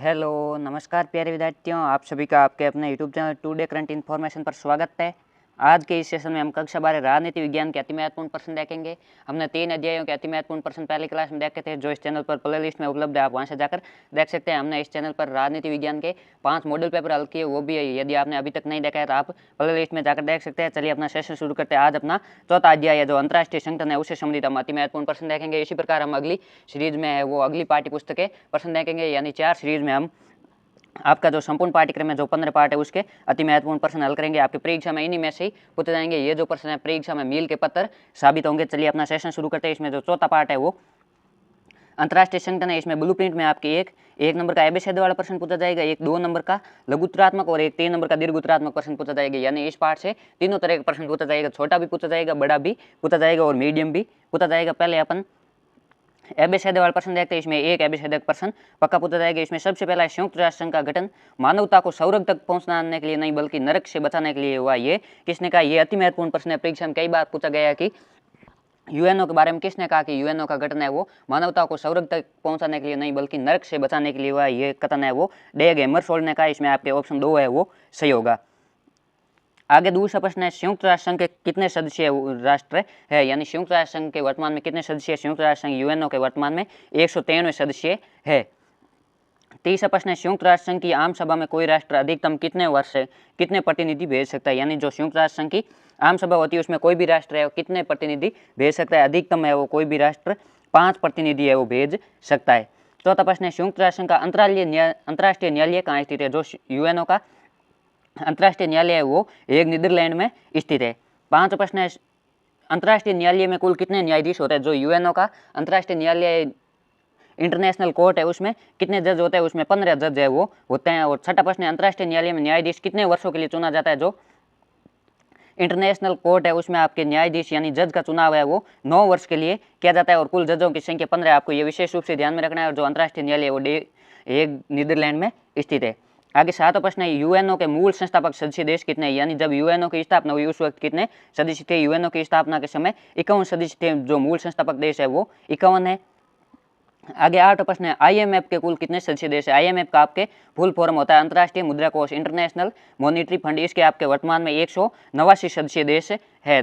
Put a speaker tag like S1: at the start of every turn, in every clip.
S1: Hello, नमस्कार प्यारे विद्यार्थियों, आप सभी का आपके अपने YouTube channel today current information पर स्वागत है। आज के इस सेशन में हम कक्षा 12 राजनीति विज्ञान के अति महत्वपूर्ण प्रश्न देखेंगे। हमने 3 अध्यायों के अति महत्वपूर्ण प्रश्न पहले क्लास में देखे थे, जो इस चैनल पर प्लेलिस्ट में उपलब्ध है, आप वहां से जाकर देख सकते हैं। हमने इस चैनल पर राजनीति विज्ञान के 5 मॉडल पेपर हल किए, वो भी है। यदि आपने अभी तक नहीं देखा है तो आप प्लेलिस्ट में जाकर देख सकते हैं। चलिए अपना सेशन शुरू करते हैं। आज अपना चौथा अध्याय है जो अंतर्राष्ट्रीय संगठन है, उससे संबंधित हम अति महत्वपूर्ण प्रश्न देखेंगे। इसी प्रकार हम अगली सीरीज में है वो अगली पाठ्य पुस्तक के प्रश्न देखेंगे, यानी 4 सीरीज में हम आपका जो संपूर्ण पाठ्यक्रम है, जो 15 पार्ट है, उसके अति महत्वपूर्ण प्रश्न हल करेंगे। आपकी परीक्षा में इन्हीं में से ही पूछे जाएंगे। ये जो प्रश्न है परीक्षा में मील के पत्थर साबित होंगे। चलिए अपना सेशन शुरू करते हैं। इसमें जो चौथा पार्ट है वो अंतर्राष्ट्रीय संगठन है। इसमें ब्लूप्रिंट में आपके एक नंबर का एबीसीडी वाला प्रश्न पूछा जाएगा, एक 2 नंबर का लघुत्तरात्मक और एक 3 नंबर का दीर्घोत्तरात्मक प्रश्न पूछा जाएगा। यानी इस पार्ट से तीनों तरह का प्रश्न पूछा जाएगा। छोटा भी पूछा जाएगा, बड़ा भी पूछा जाएगा और मीडियम भी पूछा जाएगा। पहले अपन एबीसीडी वाला प्रश्न देखते हैं। इसमें एक एबीसीडी प्रश्न पक्का पूछा जाएगा। इसमें सबसे पहला संयुक्त राष्ट्र संघ का गठन मानवता को स्वर्ग तक पहुंचाने के लिए नहीं बल्कि नरक से बचाने के लिए हुआ। ये किसने कहा? ये अति महत्वपूर्ण प्रश्न है। परीक्षा में कई बार पूछा गया कि यूएनओ के बारे में किसने कहा कि यूएनओ का गठन है वो मानवता को स्वर्ग तक पहुंचाने के लिए नहीं बल्कि नरक से बचाने के लिए हुआ। ये कथन है वो डेग हैमरशोल्ड ने कहा। इसमें आपके ऑप्शन 2 है वो सही होगा। आगे दूसरा प्रश्न है, संयुक्त राष्ट्र संघ के कितने सदस्य राष्ट्र है? यानी संयुक्त राष्ट्र संघ के वर्तमान में कितने सदस्य? संयुक्त राष्ट्र संघ यूएनओ के वर्तमान में 193 सदस्य है। तीसरा प्रश्न है, संयुक्त राष्ट्र संघ की आम सभा में कोई राष्ट्र अधिकतम कितने वर्ष कितने प्रतिनिधि भेज सकता है? यानी जो संयुक्त राष्ट्र संघ की आम सभा होती है उसमें कोई भी राष्ट्र है वो कितने प्रतिनिधि भेज सकता है? अधिकतम है वो कोई भी राष्ट्र 5 प्रतिनिधि है वो भेज सकता है। चौथा प्रश्न है, संयुक्त राष्ट्र संघ का अंतर्राष्ट्रीय न्यायालय कहाँ स्थित है? जो यूएनओ का अंतर्राष्ट्रीय न्यायालय है वो एक नीदरलैंड में स्थित है। 5 प्रश्न है, अंतर्राष्ट्रीय न्यायालय में कुल कितने न्यायाधीश होते हैं? जो यूएनओ का अंतर्राष्ट्रीय न्यायालय इंटरनेशनल कोर्ट है उसमें कितने जज होते हैं? उसमें 15 जज है वो होते हैं। और छठा प्रश्न है, अंतर्राष्ट्रीय न्यायालय में न्यायाधीश कितने वर्षों के लिए चुना जाता है? जो इंटरनेशनल कोर्ट है उसमें आपके न्यायाधीश यानी जज का चुनाव है वो 9 वर्ष के लिए किया जाता है और कुल जजों की संख्या 15 है। आपको ये विशेष रूप से ध्यान में रखना है। और जो अंतर्राष्ट्रीय न्यायालय है वो एक नीदरलैंड में स्थित है। आगे 7वां प्रश्न है, यूएनओ के मूल संस्थापक सदस्य देश कितने हैं? यानी जब यूएनओ की स्थापना हुई उस वक्त कितने सदस्य थे? यूएनओ की स्थापना के समय 51 सदस्य थे। जो मूल संस्थापक देश है वो 51 है। आगे 8वां प्रश्न है, आईएमएफ के कुल कितने सदस्य देश है? आईएमएफ का आपके फुल फॉर्म होता है अंतर्राष्ट्रीय मुद्रा कोष, इंटरनेशनल मॉनिटरी फंड। इसके आपके वर्तमान में 189 सदस्य देश है।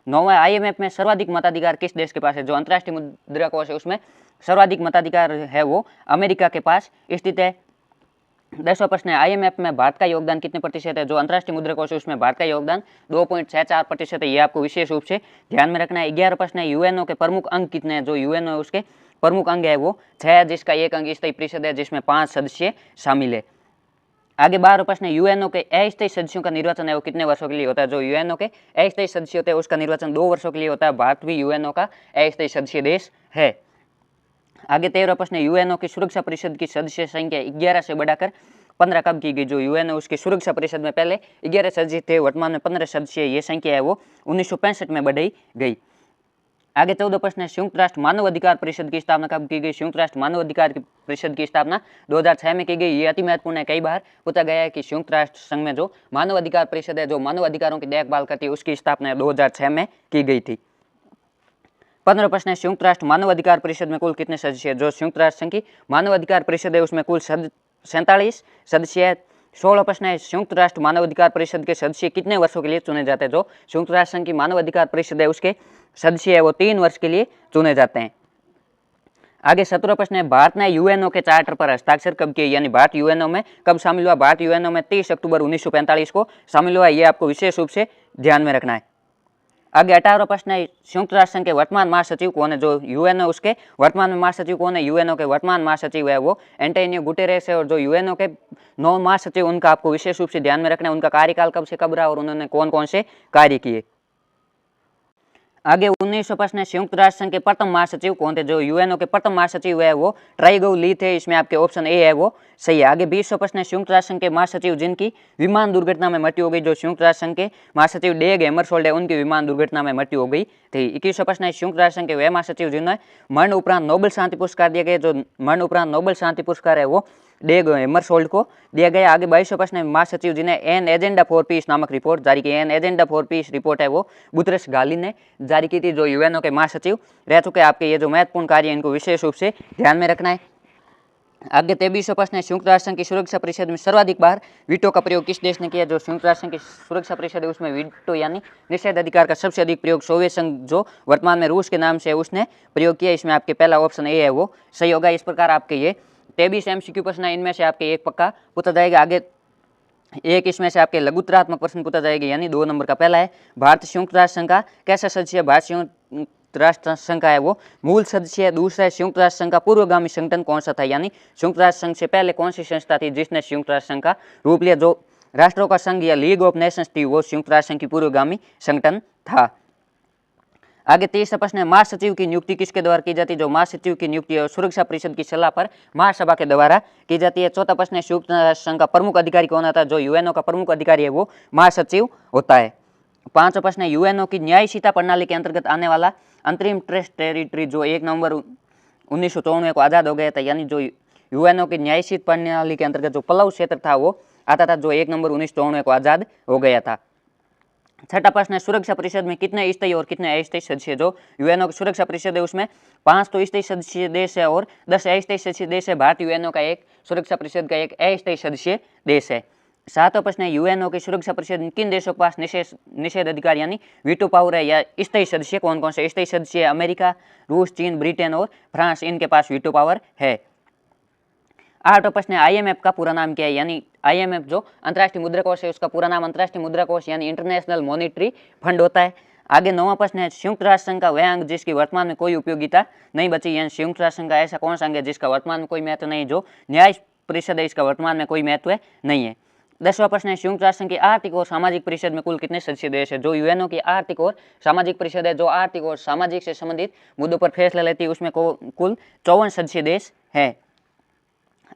S1: 9वां, आईएमएफ में सर्वाधिक मताधिकार किस देश के पास है? जो अंतर्राष्ट्रीय मुद्रा कोष है उसमें सर्वाधिक मताधिकार है वो अमेरिका के पास स्थित है। 10वां प्रश्न है, आईएमएफ में भारत का योगदान कितने प्रतिशत है? जो अंतर्राष्ट्रीय मुद्रा कोष है उसमें भारत का योगदान 2.64% है। ये आपको विशेष रूप से ध्यान में रखना है। 11वां प्रश्न है, यूएनओ के प्रमुख अंग कितने हैं? जो यूएनओ है उसके प्रमुख अंग है वो 6 है, जिसका एक अंग स्थायी परिषद है जिसमें 5 सदस्य शामिल है। आगे 12वां प्रश्न है, यूएनओ के अस्थायी सदस्यों का निर्वाचन है वो कितने वर्षों के लिए होता है? जो यूएनओ के अस्थायी सदस्य होते हैं उसका निर्वाचन 2 वर्षों के लिए होता है। भारत भी यूएनओ का अस्थायी सदस्य देश है। आगे 13वां प्रश्न है, यूएनओ की सुरक्षा परिषद की सदस्य संख्या 11 से बढ़ाकर 15 कब की गई? जो यूएनओ उसकी सुरक्षा परिषद में पहले 11 सदस्य थे, वर्तमान में 15 सदस्य। ये संख्या है वो 1965 में बढ़ाई गई। आगे 14 प्रश्न है, संयुक्त राष्ट्र मानव अधिकार परिषद की स्थापना कब की गई? संयुक्त राष्ट्र मानव अधिकार परिषद की स्थापना 2006 में की गई। ये अति महत्वपूर्ण है। कई बार पूछा गया है कि संयुक्त राष्ट्र संघ में जो मानव अधिकार परिषद है जो मानव अधिकारों की देखभाल करती है उसकी स्थापना 2006 में की गई थी। 15वां प्रश्न है, संयुक्त राष्ट्र मानव अधिकार परिषद में कुल कितने सदस्य है? जो संयुक्त राष्ट्र संघ की मानव अधिकार परिषद है उसमें कुल 47 सदस्य है। 16वां प्रश्न है, संयुक्त राष्ट्र मानव अधिकार परिषद के सदस्य कितने वर्षों के लिए चुने जाते हैं? जो संयुक्त राष्ट्र संघ की मानव अधिकार परिषद है उसके सदस्य है वो 3 वर्ष के लिए चुने जाते हैं। आगे 17वां प्रश्न है, भारत ने यूएनओ के चार्टर पर हस्ताक्षर कब किए? यानी भारत यूएनओ में कब शामिल हुआ? भारत यूएनओ में 30 अक्टूबर 1945 को शामिल हुआ। ये आपको विशेष रूप से ध्यान में रखना है। आगे 18वां प्रश्न है, संयुक्त राष्ट्र संघ के वर्तमान महासचिव कौन है? जो यूएनओ उसके वर्तमान में महासचिव कौन है? यूएनओ के वर्तमान महासचिव है वो एंटोनियो गुटेरेस है। और जो यूएनओ के 9 महासचिव उनका आपको विशेष रूप से ध्यान में रखना है। उनका कार्यकाल कब से कब रहा और उन्होंने कौन कौन से कार्य किए। आगे 19वां प्रश्न है, संयुक्त राष्ट्र संघ के प्रथम महासचिव कौन थे? जो यूएनओ के प्रथम महासचिव है वो ट्राइगो ली थे। इसमें आपके ऑप्शन ए है वो सही है। आगे 20वां प्रश्न है, संयुक्त राष्ट्र संघ के महासचिव जिनकी विमान दुर्घटना में मृत्यु हो गई। जो संयुक्त राष्ट्र संघ के महासचिव डेग हैमरशोल्ड है उनकी विमान दुर्घटना में मृत्यु हो गई थी। 21वां प्रश्न है, संयुक्त राष्ट्र संघ के वे महासचिव जिन्हें मरण उपरांत नोबेल शांति पुरस्कार दिया गया। जो मरण उपरांत नोबेल शांति पुरस्कार है वो डेग हैमरशोल्ड को दिया गया। आगे 22वां प्रश्न है, महासचिव जिन्हें एन एजेंडा फॉर पीस नामक रिपोर्ट जारी की। An agenda for piece report है वो बुतरस घाली ने जारी की थी, जो यूएनओ के महासचिव रह चुके। आपके ये जो महत्वपूर्ण कार्य है इनको विशेष रूप से ध्यान में रखना है। आगे 23वां प्रश्न है, संयुक्त राष्ट्र संघ की सुरक्षा परिषद में सर्वाधिक बार वीटो का प्रयोग किस देश ने किया? जो संयुक्त राष्ट्र संघ की सुरक्षा परिषद है उसमें वीटो यानी निषेध अधिकार का सबसे अधिक प्रयोग सोवियत संघ, जो वर्तमान में रूस के नाम से है, उसने प्रयोग किया। इसमें आपके पहला ऑप्शन ए है वो सही होगा। इस प्रकार आपके ये 23 MCQ प्रश्न है, इनमें से आपके एक पक्का पूछा जाएगा। आगे एक इसमें से आपके लघुत्तरात्मक प्रश्न पूछा जाएगा, यानी 2 नंबर का। पहला है, भारत संयुक्त राष्ट्र संघ का कैसा सदस्य है? भारत संयुक्त राष्ट्र संघ का है वो मूल सदस्य है। दूसरा है, संयुक्त राष्ट्र संघ का पूर्वगामी संगठन कौन सा था? यानी संयुक्त राष्ट्र संघ से पहले कौन सी संस्था थी जिसने संयुक्त राष्ट्र संघ का रूप लिया? जो राष्ट्रों का संघ या लीग ऑफ नेशंस थी वो संयुक्त राष्ट्र संघ की पूर्वगामी संगठन था। आगे 23वां प्रश्न है, महासचिव की नियुक्ति किसके द्वारा की जाती है? जो महासचिव की नियुक्ति है सुरक्षा परिषद की सलाह पर महासभा के द्वारा की जाती है। चौथा प्रश्न है, संयुक्त राष्ट्र संघ का प्रमुख अधिकारी कौन होता है? जो यूएनओ का प्रमुख अधिकारी है वो महासचिव होता है। 5वां प्रश्न है, यूएनओ की न्यायशीता प्रणाली के अंतर्गत आने वाला अंतरिम ट्रेस्ट टेरिटरी जो 1 नवंबर 1994 को आज़ाद हो गया था, यानी जो यूएनओ की न्यायशीत प्रणाली के अंतर्गत जो पलाऊ क्षेत्र था वो आता था, जो 1 नवंबर 1994 को आज़ाद हो गया था। छठा प्रश्न है, सुरक्षा परिषद में कितने स्थायी और कितने अस्थायी सदस्य? जो यूएनओ की सुरक्षा परिषद है उसमें 5 तो स्थायी सदस्य देश है और 10 अस्थायी सदस्य देश है। भारत यूएनओ का एक सुरक्षा परिषद का एक अस्थायी सदस्य देश है। 7वां प्रश्न है, यूएनओ की सुरक्षा परिषद में किन देशों के पास निषेध अधिकार यानी वीटो पावर है? या स्थायी सदस्य कौन कौन से स्थायी सदस्य है? अमेरिका, रूस, चीन, ब्रिटेन और फ्रांस, इनके पास वीटो पावर है। 8वां प्रश्न है, आईएमएफ का पूरा नाम क्या है? यानी आईएमएफ जो अंतर्राष्ट्रीय मुद्रा कोष है उसका पूरा नाम अंतर्राष्ट्रीय मुद्रा कोष यानी इंटरनेशनल मॉनेटरी फंड होता है। आगे 9वां प्रश्न है, संयुक्त राष्ट्र संघ का वह अंग जिसकी वर्तमान में कोई उपयोगिता नहीं बची, यानी संयुक्त राष्ट्र संघ का ऐसा कौन सा अंग है जिसका वर्तमान में कोई महत्व नहीं? जो न्याय परिषद है इसका वर्तमान में कोई महत्व नहीं है। 10वां प्रश्न है, संयुक्त राष्ट्र संघ की आर्थिक और सामाजिक परिषद में कुल कितने सदस्य देश है? जो यूएनओ की आर्थिक और सामाजिक परिषद है जो आर्थिक और सामाजिक से संबंधित मुद्दों पर फैसला लेती है उसमें कुल 54 सदस्य देश है।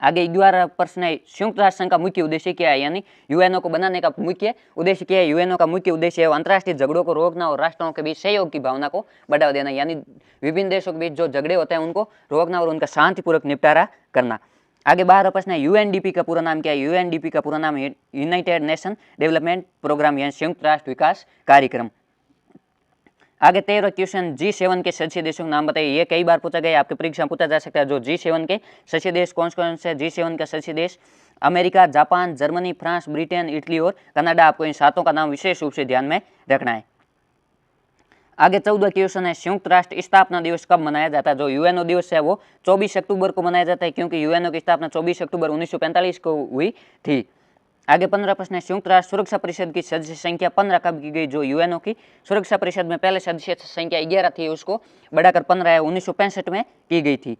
S1: आगे 11वां प्रश्न है, संयुक्त राष्ट्र संघ का मुख्य उद्देश्य क्या है? यानी यूएनओ को बनाने का मुख्य उद्देश्य क्या है? यूएनओ का मुख्य उद्देश्य है अंतर्राष्ट्रीय झगड़ों को रोकना और राष्ट्रों के बीच सहयोग की भावना को बढ़ावा देना, यानी विभिन्न देशों के बीच जो झगड़े होते हैं उनको रोकना और उनका शांतिपूर्वक निपटारा करना। आगे 12वां प्रश्न है, यूएनडीपी का पूरा नाम क्या है? यूएनडीपी का पूरा नाम है यूनाइटेड नेशन डेवलपमेंट प्रोग्राम यानी संयुक्त राष्ट्र विकास कार्यक्रम। आगे 13वां क्वेश्चन, G7 के सदस्य देशों के नाम बताइए। ये कई बार पूछा गया, आपके परीक्षा में पूछा जा सकता है। जो G7 के सदस्य देश कौन कौन से? G7 का सदस्य देश America, Japan, Germany, France, Britain, Italy और कनाडा। आपको इन सातों का नाम विशेष रूप से ध्यान में रखना है। आगे 14वां क्वेश्चन है, संयुक्त राष्ट्र स्थापना दिवस कब मनाया जाता है? जो यूएनओ दिवस है वो 24 अक्टूबर को मनाया जाता है, क्योंकि यूएनओ की स्थापना 24 अक्टूबर 1945 को हुई थी। आगे 15वां प्रश्न है, संयुक्त राष्ट्र सुरक्षा परिषद की सदस्य संख्या 15 कब की गई? जो यूएनओ की सुरक्षा परिषद में पहले सदस्य संख्या 11 थी उसको बढ़ाकर 15 है, 1965 में की गई थी।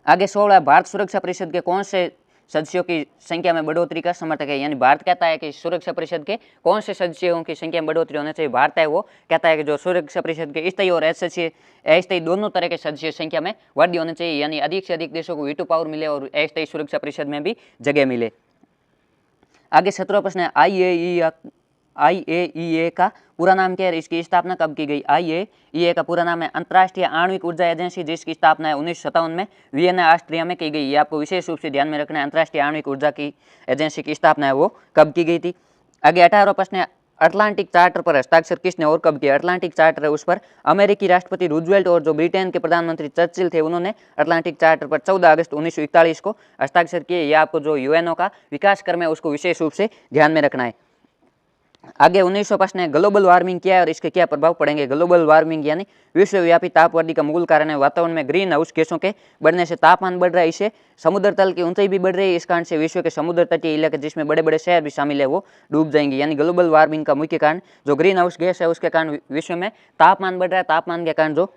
S1: आगे 16, भारत सुरक्षा परिषद के कौन से सदस्यों की संख्या में बढ़ोतरी का समर्थक है? यानी भारत कहता है कि सुरक्षा परिषद के कौन से सदस्यों की संख्या में बढ़ोतरी होना चाहिए? भारत है वो कहता है कि जो सुरक्षा परिषद के स्थायी और अस्थायी दोनों तरह के सदस्य संख्या में वृद्धि होनी चाहिए, यानी अधिक से अधिक देशों को वीटो पावर मिले और अस्थायी सुरक्षा परिषद में भी जगह मिले। आगे 17वां प्रश्न है, आईएईए का पूरा नाम क्या है? इसकी स्थापना कब की गई? आईएईए का पूरा नाम है अंतर्राष्ट्रीय आणविक ऊर्जा एजेंसी, जिसकी स्थापना है 1957 में वियना ऑस्ट्रिया में की गई। ये आपको विशेष रूप से ध्यान में रखना है, अंतर्राष्ट्रीय आणविक ऊर्जा की एजेंसी की स्थापना है वो कब की गई थी। आगे 18वां प्रश्न है, अटलांटिक चार्टर पर हस्ताक्षर किसने और कब किया? अटलांटिक चार्टर है उस पर अमेरिकी राष्ट्रपति रूजवेल्ट और जो ब्रिटेन के प्रधानमंत्री चर्चिल थे उन्होंने अटलांटिक चार्टर पर 14 अगस्त 1941 को हस्ताक्षर किए। यह आपको जो यूएनओ का विकास क्रम है उसको विशेष रूप से ध्यान में रखना है। आगे 19वां प्रश्न है, ग्लोबल वार्मिंग क्या है और इसके क्या प्रभाव पड़ेंगे? ग्लोबल वार्मिंग यानी विश्वव्यापी तापवृद्धि का मूल कारण है वातावरण में ग्रीन हाउस गैसों के बढ़ने से तापमान बढ़ रहा है, इससे समुद्र तल की ऊंचाई भी बढ़ रही है। इस कारण से विश्व के समुद्र तटीय इलाके जिसमें बड़े बड़े शहर भी शामिल है वो डूब जाएंगे। यानी ग्लोबल वार्मिंग का मुख्य कारण जो ग्रीन हाउस गैस है उसके कारण विश्व में तापमान बढ़ रहा है। तापमान के कारण जो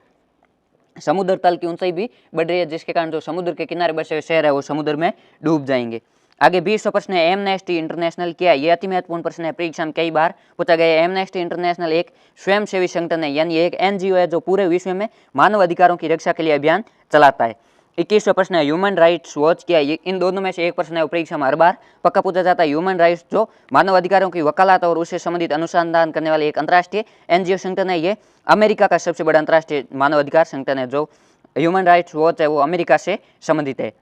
S1: समुद्र तल की ऊंचाई भी बढ़ रही है, जिसके कारण जो समुद्र के किनारे बसे हुए शहर है वो समुद्र में डूब जाएंगे। आगे 20वां प्रश्न है, एमनेस्टी इंटरनेशनल क्या है? ये अति महत्वपूर्ण प्रश्न है, परीक्षा में कई बार पूछा गया है। एमनेस्टी इंटरनेशनल एक स्वयंसेवी संगठन है, यानी एक एनजीओ है जो पूरे विश्व में मानव अधिकारों की रक्षा के लिए अभियान चलाता है। 21वां प्रश्न है, ह्यूमन राइट्स वॉच क्या है? इन दोनों में से एक प्रश्न है वो परीक्षा में हर बार पक्का पूछा जाता है। ह्यूमन राइट्स जो मानव अधिकारों की वकालत और उससे संबंधित अनुसंधान करने वाले एक अंतर्राष्ट्रीय एनजीओ संगठन है। ये अमेरिका का सबसे बड़ा अंतर्राष्ट्रीय मानव अधिकार संगठन है। जो ह्यूमन राइट्स वॉच है वो अमेरिका से संबंधित है।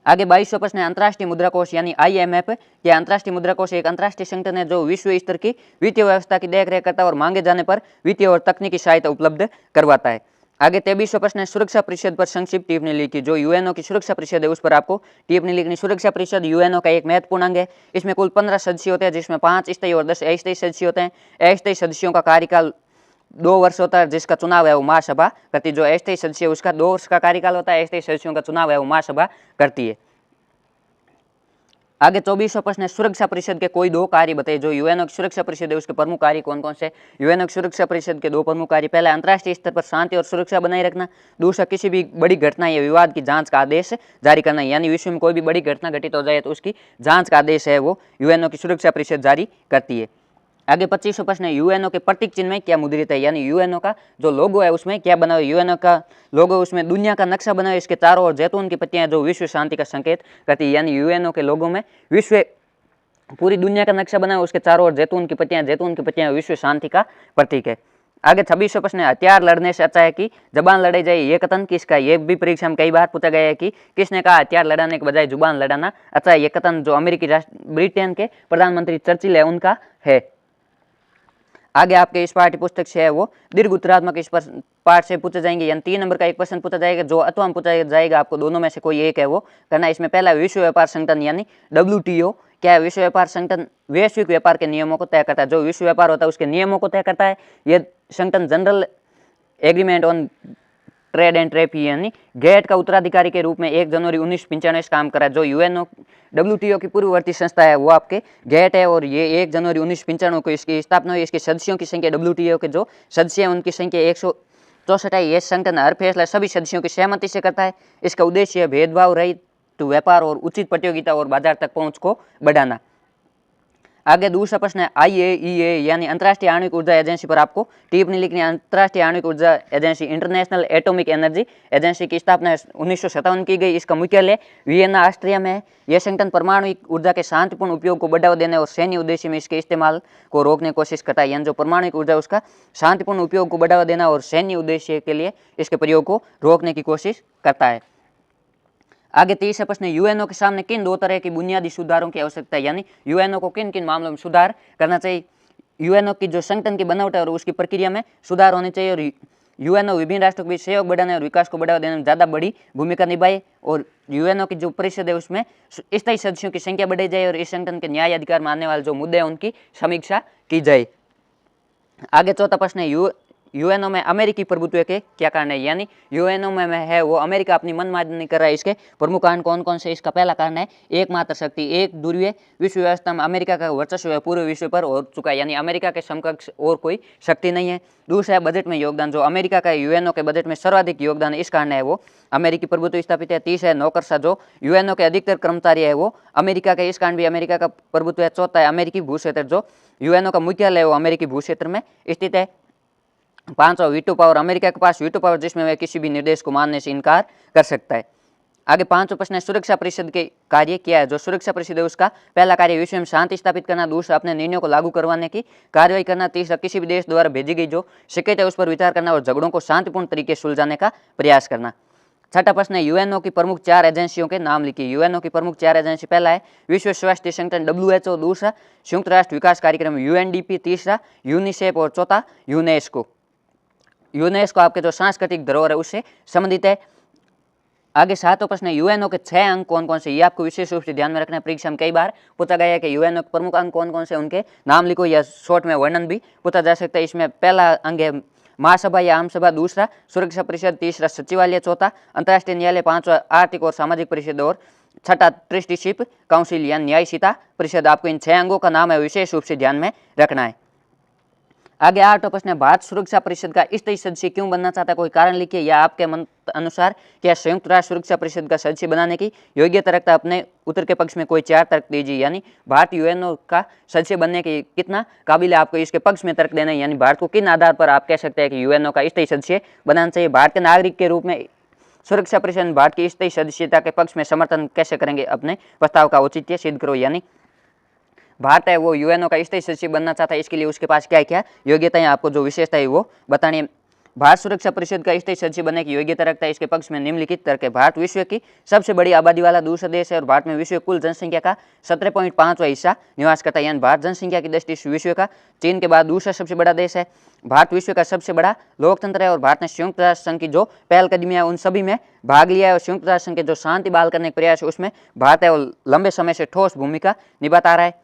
S1: आगे 22वां प्रश्न है, अंतर्राष्ट्रीय मुद्रा कोष यानी आईएमएफ या अंतर्राष्ट्रीय मुद्रा कोष एक अंतर्राष्ट्रीय संगठन है जो विश्व स्तर की वित्तीय व्यवस्था की देखरेख करता है और मांगे जाने पर वित्तीय और तकनीकी सहायता उपलब्ध करवाता है। आगे 23वां प्रश्न है, सुरक्षा परिषद पर संक्षिप्त टिप्पणी लिखी। जो यूएनओ की सुरक्षा परिषद है उस पर आपको टिप्पणी लिखनी। सुरक्षा परिषद यूएनओ का एक महत्वपूर्ण अंग है। इसमें कुल 15 सदस्य होते हैं, जिसमें 5 स्थायी और 10 अस्थायी सदस्य होते हैं। अस्थायी सदस्यों का कार्यकाल 2 वर्ष होता है, जिसका चुनाव है वो महासभा करती है। जो अस्थायी सदस्य है उसका 2 वर्ष का कार्यकाल होता है। अस्थायी सदस्यों का चुनाव है वो महासभा करती है। आगे 24वां प्रश्न है, सुरक्षा परिषद के कोई 2 कार्य बताइए। जो यूएनओ की सुरक्षा परिषद है उसके प्रमुख कार्य कौन कौन से? यूएनओ की सुरक्षा परिषद के 2 प्रमुख कार्य, पहला अंतर्राष्ट्रीय स्तर पर शांति और सुरक्षा बनाए रखना, दूसरा किसी भी बड़ी घटना या विवाद की जांच का आदेश जारी करना। यानी विश्व में कोई भी बड़ी घटना घटित हो जाए तो उसकी जांच का आदेश है वो यूएनओ की सुरक्षा परिषद जारी करती है। आगे 25वां प्रश्न है, यूएनओ के प्रतीक चिन्ह में क्या मुद्रित है? यानी यूएनओ का जो लोगो है उसमें क्या बना हुआ है? यूएनओ का लोगो उसमें दुनिया का नक्शा बना हुआ है, इसके चारों ओर जैतून की पत्तियां जो विश्व शांति का संकेत करती है। यानी यूएनओ के लोगो में विश्व पूरी दुनिया का नक्शा बना है, उसके चारों ओर जैतून की पत्तियां विश्व शांति का प्रतीक है। आगे 26वां प्रश्न है, हथियार लड़ने से अच्छा है कि जबान लड़ाई जाए, ये कथन किसका? ये भी परीक्षा में कई बार पूछा गया है कि किसने कहा हथियार लड़ाने के बजाय जुबान लड़ाना अच्छा है। ये कथन जो अमेरिकी ब्रिटेन के प्रधानमंत्री चर्चिल है उनका है। आगे आपके इस पाठ्य पुस्तक से है वो दीर्घ उत्तरात्मक इस पाठ से पूछे जाएंगे। यानी 3 नंबर का एक प्रश्न पूछा जाएगा, जो अथवा में पूछा जाएगा। आपको दोनों में से कोई एक है वो करना। इसमें पहला विश्व व्यापार संगठन यानी WTO क्या है? विश्व व्यापार संगठन वैश्विक व्यापार के नियमों को तय करता है। जो विश्व व्यापार होता है उसके नियमों को तय करता है। यह संगठन general agreement on trade and trade यानी गेट का उत्तराधिकारी के रूप में 1 जनवरी 1995 काम करा। जो यूएनओ WTO की पूर्ववर्ती संस्था है वो आपके गेट है, और ये 1 जनवरी 1995 को इसकी स्थापना हुई। इसके सदस्यों की संख्या WTO के जो सदस्य हैं उनकी संख्या 164 है। ये संगठन हर फैसला सभी सदस्यों की सहमति से करता है। इसका उद्देश्य भेदभाव रहित व्यापार और उचित प्रतियोगिता और बाजार तक पहुंच को बढ़ाना। आगे दूसरा प्रश्न है, IAEA यानी अंतर्राष्ट्रीय आणविक ऊर्जा एजेंसी पर आपको टिप्पणी लिखनी है। अंतर्राष्ट्रीय आणविक ऊर्जा agency international atomic energy agency की स्थापना 1957 की गई। इसका मुख्यालय वियना ऑस्ट्रिया में है। यह संगठन परमाणु ऊर्जा के शांतिपूर्ण उपयोग को बढ़ावा देने और सैन्य उद्देश्य में इसके इस्तेमाल को रोकने की कोशिश करता है। यानी जो परमाणु ऊर्जा उसका शांतिपूर्ण उपयोग को बढ़ावा देना और सैन्य उद्देश्य के लिए इसके प्रयोग को रोकने की कोशिश करता है। आगे 23वां प्रश्न, यूएनओ के सामने किन 2 तरह की बुनियादी सुधारों की आवश्यकता है? यानी यूएनओ को किन किन मामलों में सुधार करना चाहिए? यूएनओ की जो संगठन की बनावट है और उसकी प्रक्रिया में सुधार होनी चाहिए। और यूएनओ विभिन्न राष्ट्रों के बीच सहयोग बढ़ाने और विकास को बढ़ावा देने में ज़्यादा बड़ी भूमिका निभाए। और यूएनओ की जो परिषद है उसमें स्थायी सदस्यों की संख्या बढ़ाई जाए और इस संगठन के न्याय अधिकार मानने वाले जो मुद्दे हैं उनकी समीक्षा की जाए। आगे 4था प्रश्न है, यूएनओ में अमेरिकी प्रभुत्व के क्या कारण है? यानी यूएनओ में है वो अमेरिका अपनी मनमानी कर रहा है। इसके प्रमुख कारण कौन कौन से? इसका पहला कारण है एकमात्र शक्ति, एक ध्रुवीय विश्व व्यवस्था में अमेरिका का वर्चस्व पूरे विश्व पर हो चुका है। यानी अमेरिका के समकक्ष और कोई शक्ति नहीं है। दूसरा है बजट में योगदान, जो अमेरिका का यूएनओ के बजट में सर्वाधिक योगदान है, इस कारण है वो अमेरिकी प्रभुत्व स्थापित है। तीसरा है नौकरशाह, जो यूएनओ के अधिकतर कर्मचारी है वो अमेरिका के, इस कारण भी अमेरिका का प्रभुत्व है। चौथा है अमेरिकी भू क्षेत्र, जो यूएनओ का मुख्यालय है वो अमेरिकी भू क्षेत्र में स्थित है। 5वां वीटो पावर, अमेरिका के पास वीटो पावर जिसमें वह किसी भी निर्देश को मानने से इनकार कर सकता है। आगे 5वां प्रश्न है, सुरक्षा परिषद के कार्य क्या है? जो सुरक्षा परिषद है उसका पहला कार्य विश्व में शांति स्थापित करना, दूसरा अपने निर्णयों को लागू करवाने की कार्रवाई करना, तीसरा किसी भी देश द्वारा भेजी गई जो शिकायत है उस पर विचार करना और झगड़ों को शांतिपूर्ण तरीके से सुलझाने का प्रयास करना। छठा प्रश्न है, यूएनओ की प्रमुख 4 एजेंसियों के नाम लिखिए। यूएनओ की प्रमुख 4 एजेंसी, पहला है विश्व स्वास्थ्य संगठन WHO, दूसरा संयुक्त राष्ट्र विकास कार्यक्रम UNDP, तीसरा यूनिसेफ और चौथा यूनेस्को। यूनेस्को आपके जो सांस्कृतिक धरोहर है उससे संबंधित है। आगे 7वां प्रश्न है, यूएनओ के 6 अंग कौन कौन से? ये आपको विशेष रूप से ध्यान में रखना है। परीक्षा में कई बार पूछा गया है कि यूएनओ के प्रमुख अंग कौन कौन से, उनके नाम लिखो या शॉर्ट में वर्णन भी पूछा जा सकता है। इसमें पहला अंग है महासभा या आम सभा, दूसरा सुरक्षा परिषद, तीसरा सचिवालय, चौथा अंतर्राष्ट्रीय न्यायालय, पांचवा आर्थिक और सामाजिक परिषद और छठा ट्रस्टीशिप काउंसिल या न्यायशीता परिषद। आपको इन 6 अंगों का नाम है विशेष रूप से ध्यान में रखना है। आगे 8वां प्रश्न है, भारत सुरक्षा परिषद का स्थायी सदस्य क्यों बनना चाहता है? कोई कारण लिखिए, या आपके मन अनुसार क्या संयुक्त राष्ट्र सुरक्षा परिषद का सदस्य बनाने की योग्यता रखता है? अपने उत्तर के पक्ष में कोई 4 तर्क दीजिए। यानी भारत यूएनओ का सदस्य बनने के कितना काबिल है, आपको इसके पक्ष में तर्क देना है। यानी भारत को किन आधार पर आप कह सकते हैं कि यूएनओ का स्थायी सदस्य बनाना चाहिए? भारत के नागरिक के रूप में सुरक्षा परिषद में भारत की स्थायी सदस्यता के पक्ष में समर्थन कैसे करेंगे? अपने प्रस्ताव का औचित्य सिद्ध करो। यानी भारत है वो यूएनओ का स्थायी सदस्य बनना चाहता है, इसके लिए उसके पास क्या क्या योग्यताएं, आपको जो विशेषता है वो बतानी है। भारत सुरक्षा परिषद का स्थायी सदस्य बनने की योग्यता रखता है। इसके पक्ष में निम्नलिखित तर्क है। भारत विश्व की सबसे बड़ी आबादी वाला दूसरा देश है और भारत में विश्व की कुल जनसंख्या का 17.5वां हिस्सा निवास करता है, यानी भारत जनसंख्या की दृष्टि से विश्व का चीन के बाद दूसरा सबसे बड़ा देश है। भारत विश्व का सबसे बड़ा लोकतंत्र है और भारत ने संयुक्त राष्ट्र संघ की जो पहलकदमियां उन सभी में भाग लिया है और संयुक्त राष्ट्र संघ के जो शांति बहाल करने के प्रयास है उसमें भारत है और लंबे समय से ठोस भूमिका निभाता रहा है।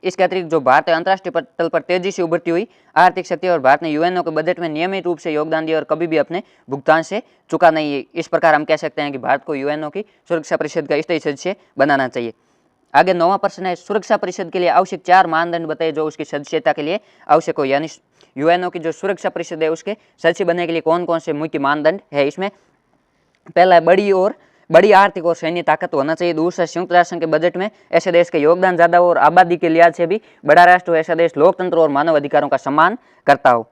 S1: इसके अतिरिक्त जो भारत है अंतर्राष्ट्रीय पटल पर तेजी से उभरती हुई आर्थिक शक्ति और भारत ने यूएनओ के बजट में नियमित रूप से योगदान दिया और कभी भी अपने भुगतान से चुका नहीं है। इस प्रकार हम कह सकते हैं कि भारत को यूएनओ की सुरक्षा परिषद का स्थायी सदस्य बनाना चाहिए। आगे 9वां प्रश्न है, सुरक्षा परिषद के लिए आवश्यक 4 मानदंड बताइए जो उसकी सदस्यता के लिए आवश्यक हो, यानी यूएनओ की जो सुरक्षा परिषद है उसके सदस्य बनने के लिए कौन कौन से मुख्य मानदंड है। इसमें पहला है बड़ी आर्थिक और सैन्य ताकत होना चाहिए। दूसरा, संयुक्त राष्ट्र संघ के बजट में ऐसे देश का योगदान ज्यादा हो और आबादी के लिहाज से भी बड़ा राष्ट्र हो, ऐसा देश लोकतंत्र और मानव अधिकारों का सम्मान करता हो।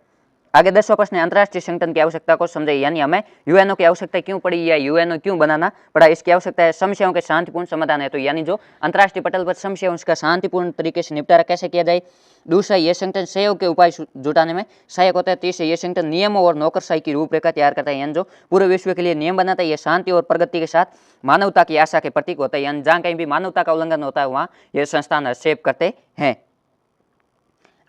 S1: आगे 10वां प्रश्न है, अंतर्राष्ट्रीय संगठन की आवश्यकता को समझे, यानी हमें यूएनओ की आवश्यकता क्यों पड़ी या यूएनओ क्यों बनाना पड़ा। इसकी आवश्यकता है समस्याओं के शांतिपूर्ण समाधान है, तो यानी जो अंतर्राष्ट्रीय पटल पर समस्या उसका शांतिपूर्ण तरीके से निपटारा कैसे किया जाए। दूसरा, यह संगठन सहयोग के उपाय जुटाने में सहायक होता है। तीसरा, यह संगठन नियमों और नौकरशाही की रूपरेखा तैयार करता है, यानी जो पूरे विश्व के लिए नियम बनाता है। यह शांति और प्रगति के साथ मानवता की आशा के प्रतीक होता है, यानी जहाँ कहीं भी मानवता का उल्लंघन होता है वहाँ यह संस्थान हस्तक्षेप करते हैं।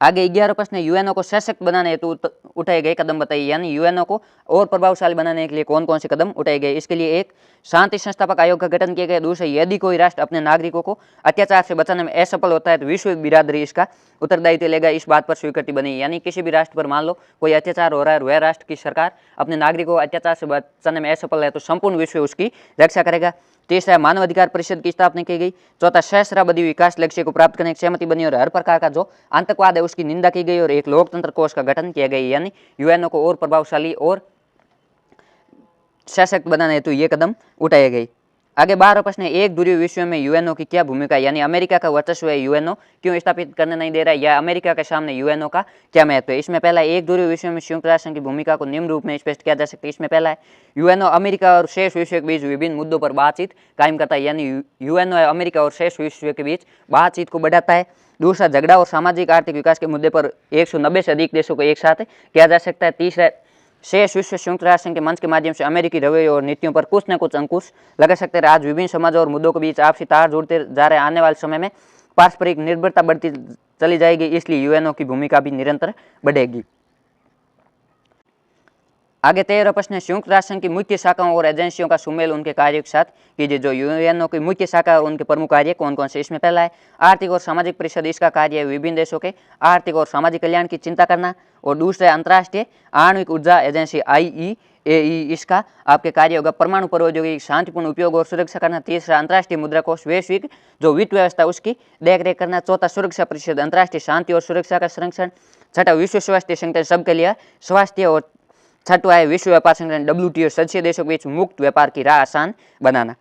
S1: आगे 11वां प्रश्न है, यूएनओ को सशक्त बनाने हेतु उठाए गए कदम बताइए, यानी यूएनओ को और प्रभावशाली बनाने के लिए कौन कौन से कदम उठाए गए। इसके लिए एक, शांति संस्थापक आयोग का गठन किया गया। दूसरा, यदि कोई राष्ट्र अपने नागरिकों को अत्याचार से बचाने में असफल होता है तो विश्व बिरादरी इसका उत्तरदायित्व लेगा। इस बात पर स्वीकृति बनी, यानी किसी भी राष्ट्र पर मान लो कोई अत्याचार हो रहा है और वह राष्ट्र की सरकार अपने नागरिकों को अत्याचार से बचाने में असफल है तो संपूर्ण विश्व उसकी रक्षा करेगा। तीसरा, मानव अधिकार परिषद की स्थापना की गई। चौथा, सहस्राब्दी विकास लक्ष्य को प्राप्त करने की सहमति बनी और हर प्रकार का जो आतंकवाद है उसकी निंदा की गई और एक लोकतंत्र कोष का गठन किया गया, यानी यूएनओ को और प्रभावशाली और सशक्त बनाने हेतु ये कदम उठाए गए। आगे 12वां प्रश्न है, एक ध्रुवीय विश्व में यूएनओ की क्या भूमिका है, यानी अमेरिका का वर्चस्व है यूएनओ क्यों स्थापित करने नहीं दे रहा है या अमेरिका के सामने यूएनओ का क्या महत्व है। इसमें पहला, एक ध्रुवीय विश्व में संयुक्त राष्ट्र संघ की भूमिका को निम्न रूप में स्पष्ट किया जा सकता है। इसमें पहला है, यूएनओ अमेरिका और शेष विश्व के बीच विभिन्न मुद्दों पर बातचीत कायम करता है, यानी यूएनओ अमेरिका और शेष विश्व के बीच बातचीत को बढ़ाता है। दूसरा, झगड़ा और सामाजिक आर्थिक विकास के मुद्दे पर 190 से अधिक देशों को एक साथ किया जा सकता है। तीसरा, शेष विश्व संयुक्त राष्ट्र संघ के मंच के माध्यम से अमेरिकी रवैये और नीतियों पर कुछ न कुछ अंकुश लगा सकते हैं। आज विभिन्न समाजों और मुद्दों के बीच आपसी तार जुड़ते जा रहे, आने वाले समय में पारस्परिक निर्भरता बढ़ती चली जाएगी, इसलिए यूएनओ की भूमिका भी निरंतर बढ़ेगी। आगे 13वां प्रश्न है, संयुक्त राष्ट्र संघ की मुख्य शाखाओं और एजेंसियों का सुमेल उनके कार्य के साथ कीजिए। जो यूएनओ की मुख्य शाखा और उनके प्रमुख कार्य कौन कौन से। इसमें पहला है, आर्थिक और सामाजिक परिषद। इसका कार्य है विभिन्न देशों के आर्थिक और सामाजिक कल्याण की चिंता करना। और दूसरा है, अंतर्राष्ट्रीय आणविक ऊर्जा एजेंसी IAEA। इसका आपके कार्य होगा परमाणु प्रौद्योगिकी शांतिपूर्ण उपयोग और सुरक्षा करना। तीसरा, अंतर्राष्ट्रीय मुद्रा कोष वैश्विक जो वित्त व्यवस्था उसकी देखरेख करना। चौथा, सुरक्षा परिषद अंतर्राष्ट्रीय शांति और सुरक्षा का संरक्षण। छठा, विश्व स्वास्थ्य संगठन सबके लिए स्वास्थ्य। और छठवा है, विश्व व्यापार संगठन WTO सदस्य देशों के बीच मुक्त व्यापार की राह आसान बनाना।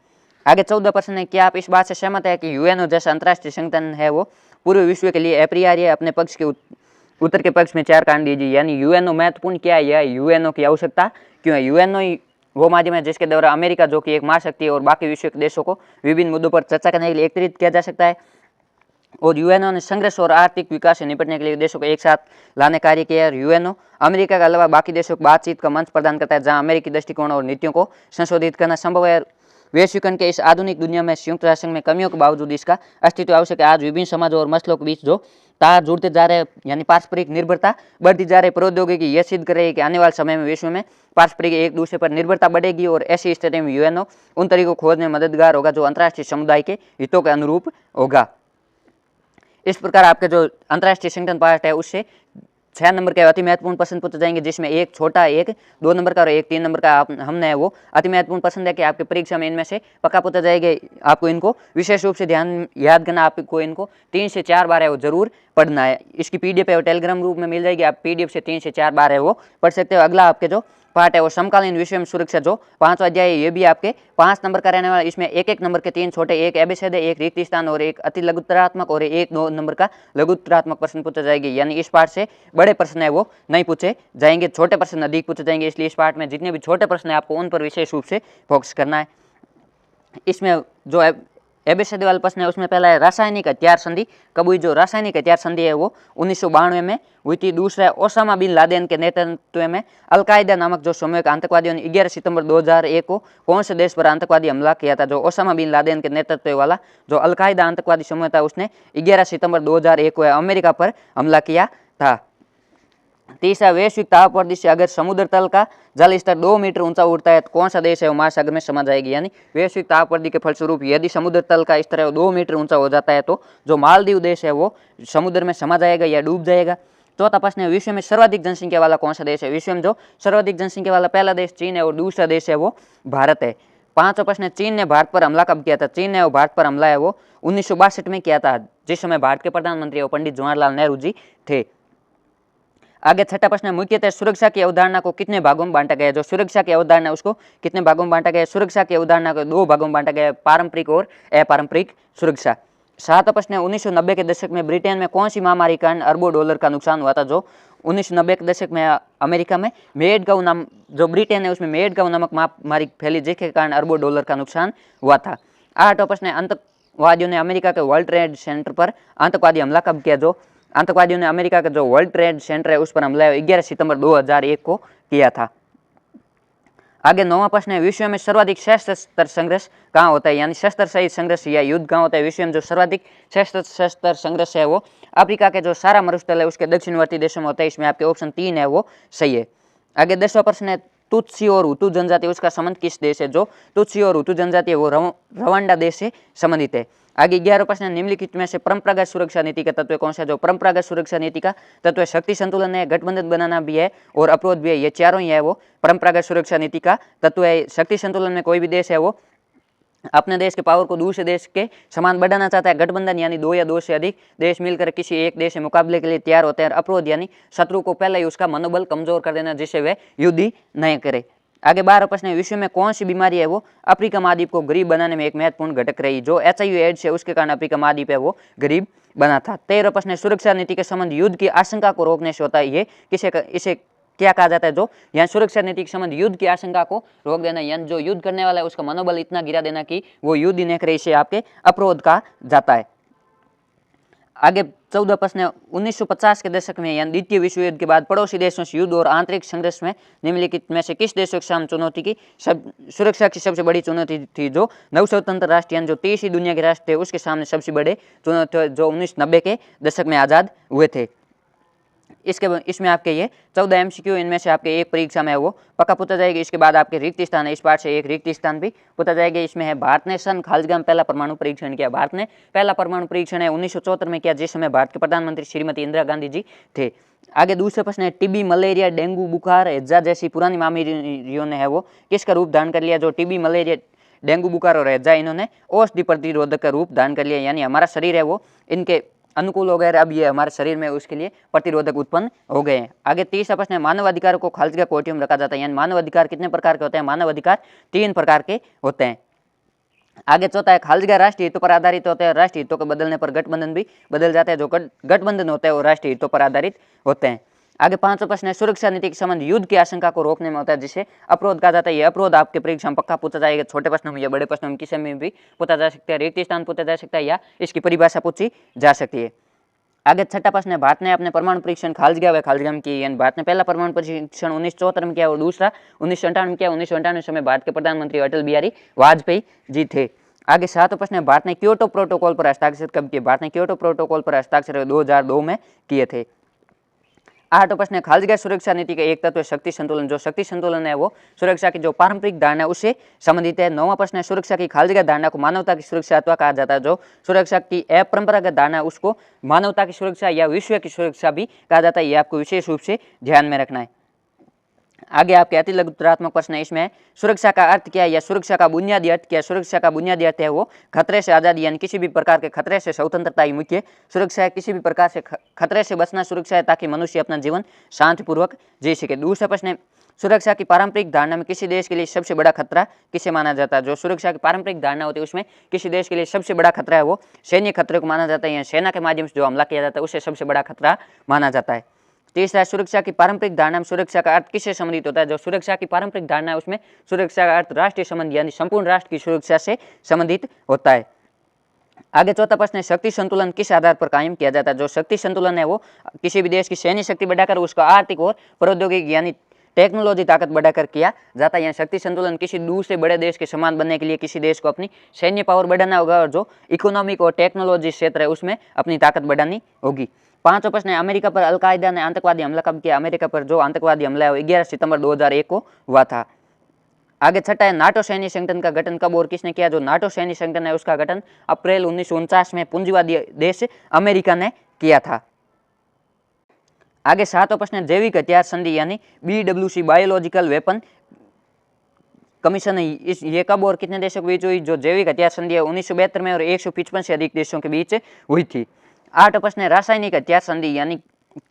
S1: आगे 14वां प्रश्न है, क्या आप इस बात से सहमत है कि यूएनओ जैसा अंतर्राष्ट्रीय संगठन है वो पूरे विश्व के लिए अपरिहार्य है। अपने पक्ष के उत्तर के पक्ष में 4 कारण दीजिए, यानी यूएनओ महत्वपूर्ण क्या है या यूएनओ की आवश्यकता क्यों है। यूएनओ वो माध्यम है जिसके द्वारा अमेरिका जो कि एक महाशक्ति है और बाकी विश्व के देशों को विभिन्न मुद्दों पर चर्चा करने के लिए एकत्रित किया जा सकता है। और यूएनओ ने संघर्ष और आर्थिक विकास से निपटने के लिए देशों को एक साथ लाने कार्य किया है। यूएनओ अमेरिका के अलावा बाकी देशों को बातचीत का मंच प्रदान करता है जहां अमेरिकी दृष्टिकोण और नीतियों को संशोधित करना संभव है। वैश्वीकरण के इस आधुनिक दुनिया में संयुक्त राष्ट्र संघ में कमियों के बावजूद इसका अस्तित्व आवश्यक है। आज विभिन्न समाजों और मसलों के बीच जो तार जुड़ते जा रहे हैं, यानी पारस्परिक निर्भरता बढ़ती जा रही है। प्रौद्योगिकी यह सिद्ध कर रही है कि आने वाले समय में विश्व में पारस्परिक एक दूसरे पर निर्भरता बढ़ेगी और ऐसी स्थिति में यूएनओ उन तरीकों को खोजने में मददगार होगा जो अंतर्राष्ट्रीय समुदाय के हितों के अनुरूप होगा। इस प्रकार आपके जो अंतर्राष्ट्रीय संगठन पार्ट है उससे 6 नंबर के अति महत्वपूर्ण प्रश्न पूछे जाएंगे, जिसमें एक छोटा, एक 2 नंबर का और एक 3 नंबर का हमने वो अति महत्वपूर्ण प्रश्न है कि आपके परीक्षा में इनमें से पक्का पूछा जाएगा। आपको इनको विशेष रूप से ध्यान याद करना, आपको इनको 3 से 4 बार है वो जरूर पढ़ना है। इसकी PDF है वो टेलीग्राम ग्रुप में मिल जाएगी, आप PDF से 3 से 4 बार है वो पढ़ सकते हो। अगला आपके जो पार्ट है वो समकालीन विश्व में सुरक्षा, जो 5वां अध्याय है, ये भी आपके 5 नंबर का रहने वाला। इसमें एक एक नंबर के 3 छोटे, एक एबिसद है, एक रिक्त स्थान और एक अति लघुत्तरात्मक और एक 2 नंबर का लघुत्तरात्मक प्रश्न पूछे जाएंगे। यानी इस पार्ट से बड़े प्रश्न है वो नहीं पूछे जाएंगे, छोटे प्रश्न अधिक पूछे जाएंगे। इसलिए इस पार्ट में जितने भी छोटे प्रश्न है आपको उन पर विशेष रूप से फोकस करना है। इसमें जो एबीसीडी वाले प्रश्न है उसमें पहला है रासायनिक हथियार संधि कब हुई। जो रासायनिक हथियार संधि है वो 1992 में हुई थी। दूसरा है ओसामा बिन लादेन के नेतृत्व में अलकायदा नामक जो सामूहिक आतंकवादियों ने 11 सितंबर 2001 को कौन से देश पर आतंकवादी हमला किया था। जो ओसामा बिन लादेन के नेतृत्व वाला जो अलकायदा आतंकवादी समूह था उसने 11 सितंबर 2001 को अमेरिका पर हमला किया था। तीसरा वैश्विक तापवर्धि से अगर समुद्र तल का जल स्तर 2 मीटर ऊंचा उठता है तो कौन सा देश है वो महासागर में समा जाएगी। यानी वैश्विक तापवर्धि के फलस्वरूप यदि समुद्र तल का स्तर है 2 मीटर ऊंचा हो जाता है तो जो मालदीव देश है वो समुद्र में समा जाएगा या डूब जाएगा। चौथा प्रश्न है विश्व में सर्वाधिक जनसंख्या वाला कौन सा देश है। विश्व में जो सर्वाधिक जनसंख्या वाला पहला देश चीन है और दूसरा देश है वो भारत है। पांचवा प्रश्न है चीन ने भारत पर हमला कब किया था। चीन ने वो भारत पर हमला है वो 1962 में किया था, जिस समय भारत के प्रधानमंत्री वो पंडित जवाहरलाल नेहरू जी थे। आगे छठा प्रश्न है मुख्यतः सुरक्षा की अवधारणा को कितने भागों में बांटा गया है। जो सुरक्षा की अवधारणा उसको कितने भागों में बांटा गया है। सुरक्षा की अवधारणा को 2 भागों में बांटा गया है, पारंपरिक और अपारंपरिक सुरक्षा। सातवां प्रश्न है 1990 के दशक में ब्रिटेन में कौन सी महामारी के कारण अरबों डॉलर का नुकसान हुआ था। जो 1990 के दशक में अमेरिका में मेड गाँव नाम जो ब्रिटेन है उसमें मेड गाँव नामक महामारी फैली जिसके कारण अरबों डॉलर का नुकसान हुआ था। आठवां प्रश्न है आतंकवादियों ने अमेरिका के वर्ल्ड ट्रेड सेंटर पर आतंकवादी हमला कब किया। जो आतंकवादियों ने अमेरिका का जो वर्ल्ड ट्रेड सेंटर है उस पर हमला 11 सितंबर 2001 को किया था। आगे 9वां प्रश्न है विश्व में सर्वाधिक सशस्त्र संघर्ष कहाँ होता है। यानी शस्त्र सहित संघर्ष या युद्ध कहाँ होता है। विश्व में जो सर्वाधिक सशस्त्र संघर्ष है वो अफ्रीका के जो सारा मरुस्थल है उसके दक्षिणवर्ती देशों में होता है। इसमें आपके ऑप्शन 3 है वो सही है। आगे 10वां प्रश्न है तुत्सी और हुतू जनजाति उसका संबंध किस देश है। जो तुत्सी और हुतू जनजाति है वो रवांडा देश से संबंधित है। आगे 11वां प्रश्न निम्नलिखित में से परंपरागत सुरक्षा नीति का तत्व कौन सा है। जो परंपरागत सुरक्षा नीति का तत्व शक्ति संतुलन है, गठबंधन बनाना भी है और अवरोध भी है। ये चारों ही है वो परंपरागत सुरक्षा नीति का तत्व है। शक्ति संतुलन में कोई भी देश है वो अपने देश के पावर को दूसरे देश के समान बढ़ाना चाहता है। गठबंधन यानी 2 या 2 से अधिक देश मिलकर किसी एक देश से मुकाबले के लिए तैयार होते हैं। अवरोध यानी शत्रु को पहले ही उसका मनोबल कमजोर कर देना जिससे वह युद्ध ही नहीं करे। आगे 12वां प्रश्न है विश्व में कौन सी बीमारी है वो अफ्रीका महाद्वीप को गरीब बनाने में एक महत्वपूर्ण घटक रही। जो HIV एड्स है उसके कारण अफ्रीका महाद्वीप है वो गरीब बना था। 13वां प्रश्न है सुरक्षा नीति के संबंध युद्ध की आशंका को रोकने से होता है। ये इसे क्या कहा जाता है। जो यहाँ सुरक्षा नीति के संबंध युद्ध की आशंका को रोक देना यानी जो युद्ध करने वाला है उसका मनोबल इतना गिरा देना कि वो युद्ध ही नहीं करे, इसे आपके अवरोध कहा जाता है। आगे 14 प्रश्न है 1950 के दशक में यानी द्वितीय विश्व युद्ध के बाद पड़ोसी देशों से युद्ध और आंतरिक संघर्ष में निम्नलिखित में से किस देशों के सामने चुनौती की सुरक्षा की सबसे बड़ी चुनौती थी। जो नवस्वतंत्र राष्ट्र यानी जो 30वीं दुनिया के राष्ट्र थे उसके सामने सबसे बड़े चुनौती जो 1990 के दशक में आज़ाद हुए थे। इसमें आपके ये 14 MCQ इनमें से आपके एक परीक्षा में है वो पक्का पूछा जाएगा। इसके बाद आपके रिक्त स्थान है, इस पार्ट से एक रिक्त स्थान भी पूछा जाएगा। इसमें है भारत ने सन खालगा में पहला परमाणु परीक्षण किया। भारत ने पहला परमाणु परीक्षण है 1974 में किया जिस समय भारत के प्रधानमंत्री श्रीमती इंदिरा गांधी जी थे। आगे दूसरा प्रश्न है टीबी, मलेरिया, डेंगू, बुखार, हैजा जैसी पुरानी महामारियों ने है वो किसका रूप धारण कर लिया। जो टीबी, मलेरिया, डेंगू, बुखार और हैजा इन्होंने औषधि प्रतिरोधक का रूप धारण कर लिया यानी हमारा शरीर है वो इनके अनुकूल हो गए। अब ये हमारे शरीर में उसके लिए प्रतिरोधक उत्पन्न हो गए हैं। आगे 30वां प्रश्न है मानव अधिकारों को खालगा कोटियों में रखा जाता है यानी मानव अधिकार कितने प्रकार के होते हैं। मानव अधिकार 3 प्रकार के होते हैं। आगे चौथा है खालगा राष्ट्रीय हितों पर आधारित होते हैं। राष्ट्रीय हितों के बदलने पर गठबंधन भी बदल जाते हैं। जो गठबंधन होते हैं वो राष्ट्रीय हितों पर आधारित होते हैं। आगे 5वां प्रश्न है सुरक्षा नीति के संबंध युद्ध की आशंका को रोकने में होता है जिसे अवरोध कहा जाता है। ये अवरोध आपके परीक्षा में पक्का पूछा जाएगा। छोटे प्रश्नों में या बड़े प्रश्नों में किसी में भी पूछा जा सकता है। रिक्त स्थान पूछा जा सकता है या इसकी परिभाषा पूछी जा सकती है। आगे 6वां प्रश्न है भारत ने अपने परमाणु परीक्षण खालगा व खालगा में किए यानी भारत ने पहला परमाणु परीक्षण 1974 में किया और दूसरा 1998 में किया। 1998 समय भारत के प्रधानमंत्री अटल बिहारी वाजपेयी जी थे। आगे 7वां प्रश्न है भारत ने क्योटो प्रोटोकॉल पर हस्ताक्षर कब किए। भारत ने क्योटो प्रोटोकॉल पर हस्ताक्षर 2002 में किए थे। 8वां प्रश्न है खालगा सुरक्षा नीति का एक तत्व शक्ति संतुलन। जो शक्ति संतुलन है वो सुरक्षा की जो पारंपरिक धारणा है उससे संबंधित है। 9वां प्रश्न है सुरक्षा की खालगा धारणा को मानवता की सुरक्षा अथवा कहा जाता है। जो सुरक्षा की अपरंपरागत धारणा है उसको मानवता की सुरक्षा या विश्व की सुरक्षा भी कहा जाता है। ये आपको विशेष रूप से ध्यान में रखना है। आगे आपके अति लघुत्तरात्मक प्रश्न है इसमें सुरक्षा का अर्थ क्या है या सुरक्षा का बुनियादी अर्थ क्या है। सुरक्षा का बुनियादी अर्थ है वो खतरे से आज़ादी यानी किसी भी प्रकार के खतरे से स्वतंत्रता ही मुख्य सुरक्षा है। किसी भी प्रकार से खतरे से बचना सुरक्षा है ताकि मनुष्य अपना जीवन शांतिपूर्वक जी सके। दूसरा प्रश्न है सुरक्षा की पारंपरिक धारणा में किसी देश के लिए सबसे बड़ा खतरा किसे माना जाता है। जो सुरक्षा की पारंपरिक धारणा होती है उसमें किसी देश के लिए सबसे बड़ा खतरा है वो सैन्य खतरे को माना जाता है या सेना के माध्यम से जो हमला किया जाता है उसे सबसे बड़ा खतरा माना जाता है। तीसरा सुरक्षा की पारंपरिक धारणा में सुरक्षा का अर्थ किससे संबंधित होता है। जो सुरक्षा की पारंपरिक धारणा है उसमें सुरक्षा का अर्थ राष्ट्रीय संबंध यानी संपूर्ण राष्ट्र की सुरक्षा से संबंधित होता है। आगे चौथा प्रश्न है, शक्ति संतुलन किस आधार पर कायम किया जाता है? जो शक्ति संतुलन है वो किसी भी देश की सैन्य शक्ति बढ़ाकर उसका आर्थिक और प्रौद्योगिक यानी टेक्नोलॉजी ताकत बढ़ाकर किया जाता है। यहाँ शक्ति संतुलन किसी दूसरे बड़े देश के समान बनने के लिए किसी देश को अपनी सैन्य पावर बढ़ाना होगा और जो इकोनॉमिक और टेक्नोलॉजी क्षेत्र है उसमें अपनी ताकत बढ़ानी होगी। पांचवा प्रश्न है, अमेरिका पर अलकायदा ने आतंकवादी हमला कब किया? अमेरिका पर जो आतंकवादी हमला है वो 11 सितंबर 2001 को हुआ था। आगे छठा है, नाटो सैन्य संगठन का गठन कब और किसने किया? जो नाटो सैन्य संगठन है उसका गठन अप्रैल 1949 में पूंजीवादी देश अमेरिका ने किया था। आगे सातवां प्रश्न है, जैविक हथियार संधि यानी BWC बायोलॉजिकल वेपन कमीशन है, इस ये कब और कितने देशों के बीच हुई? जो जैविक हथियार संधि है 1972 में और 155 से अधिक देशों के बीच हुई थी। आठवां प्रश्न है, रासायनिक हथियार संधि यानी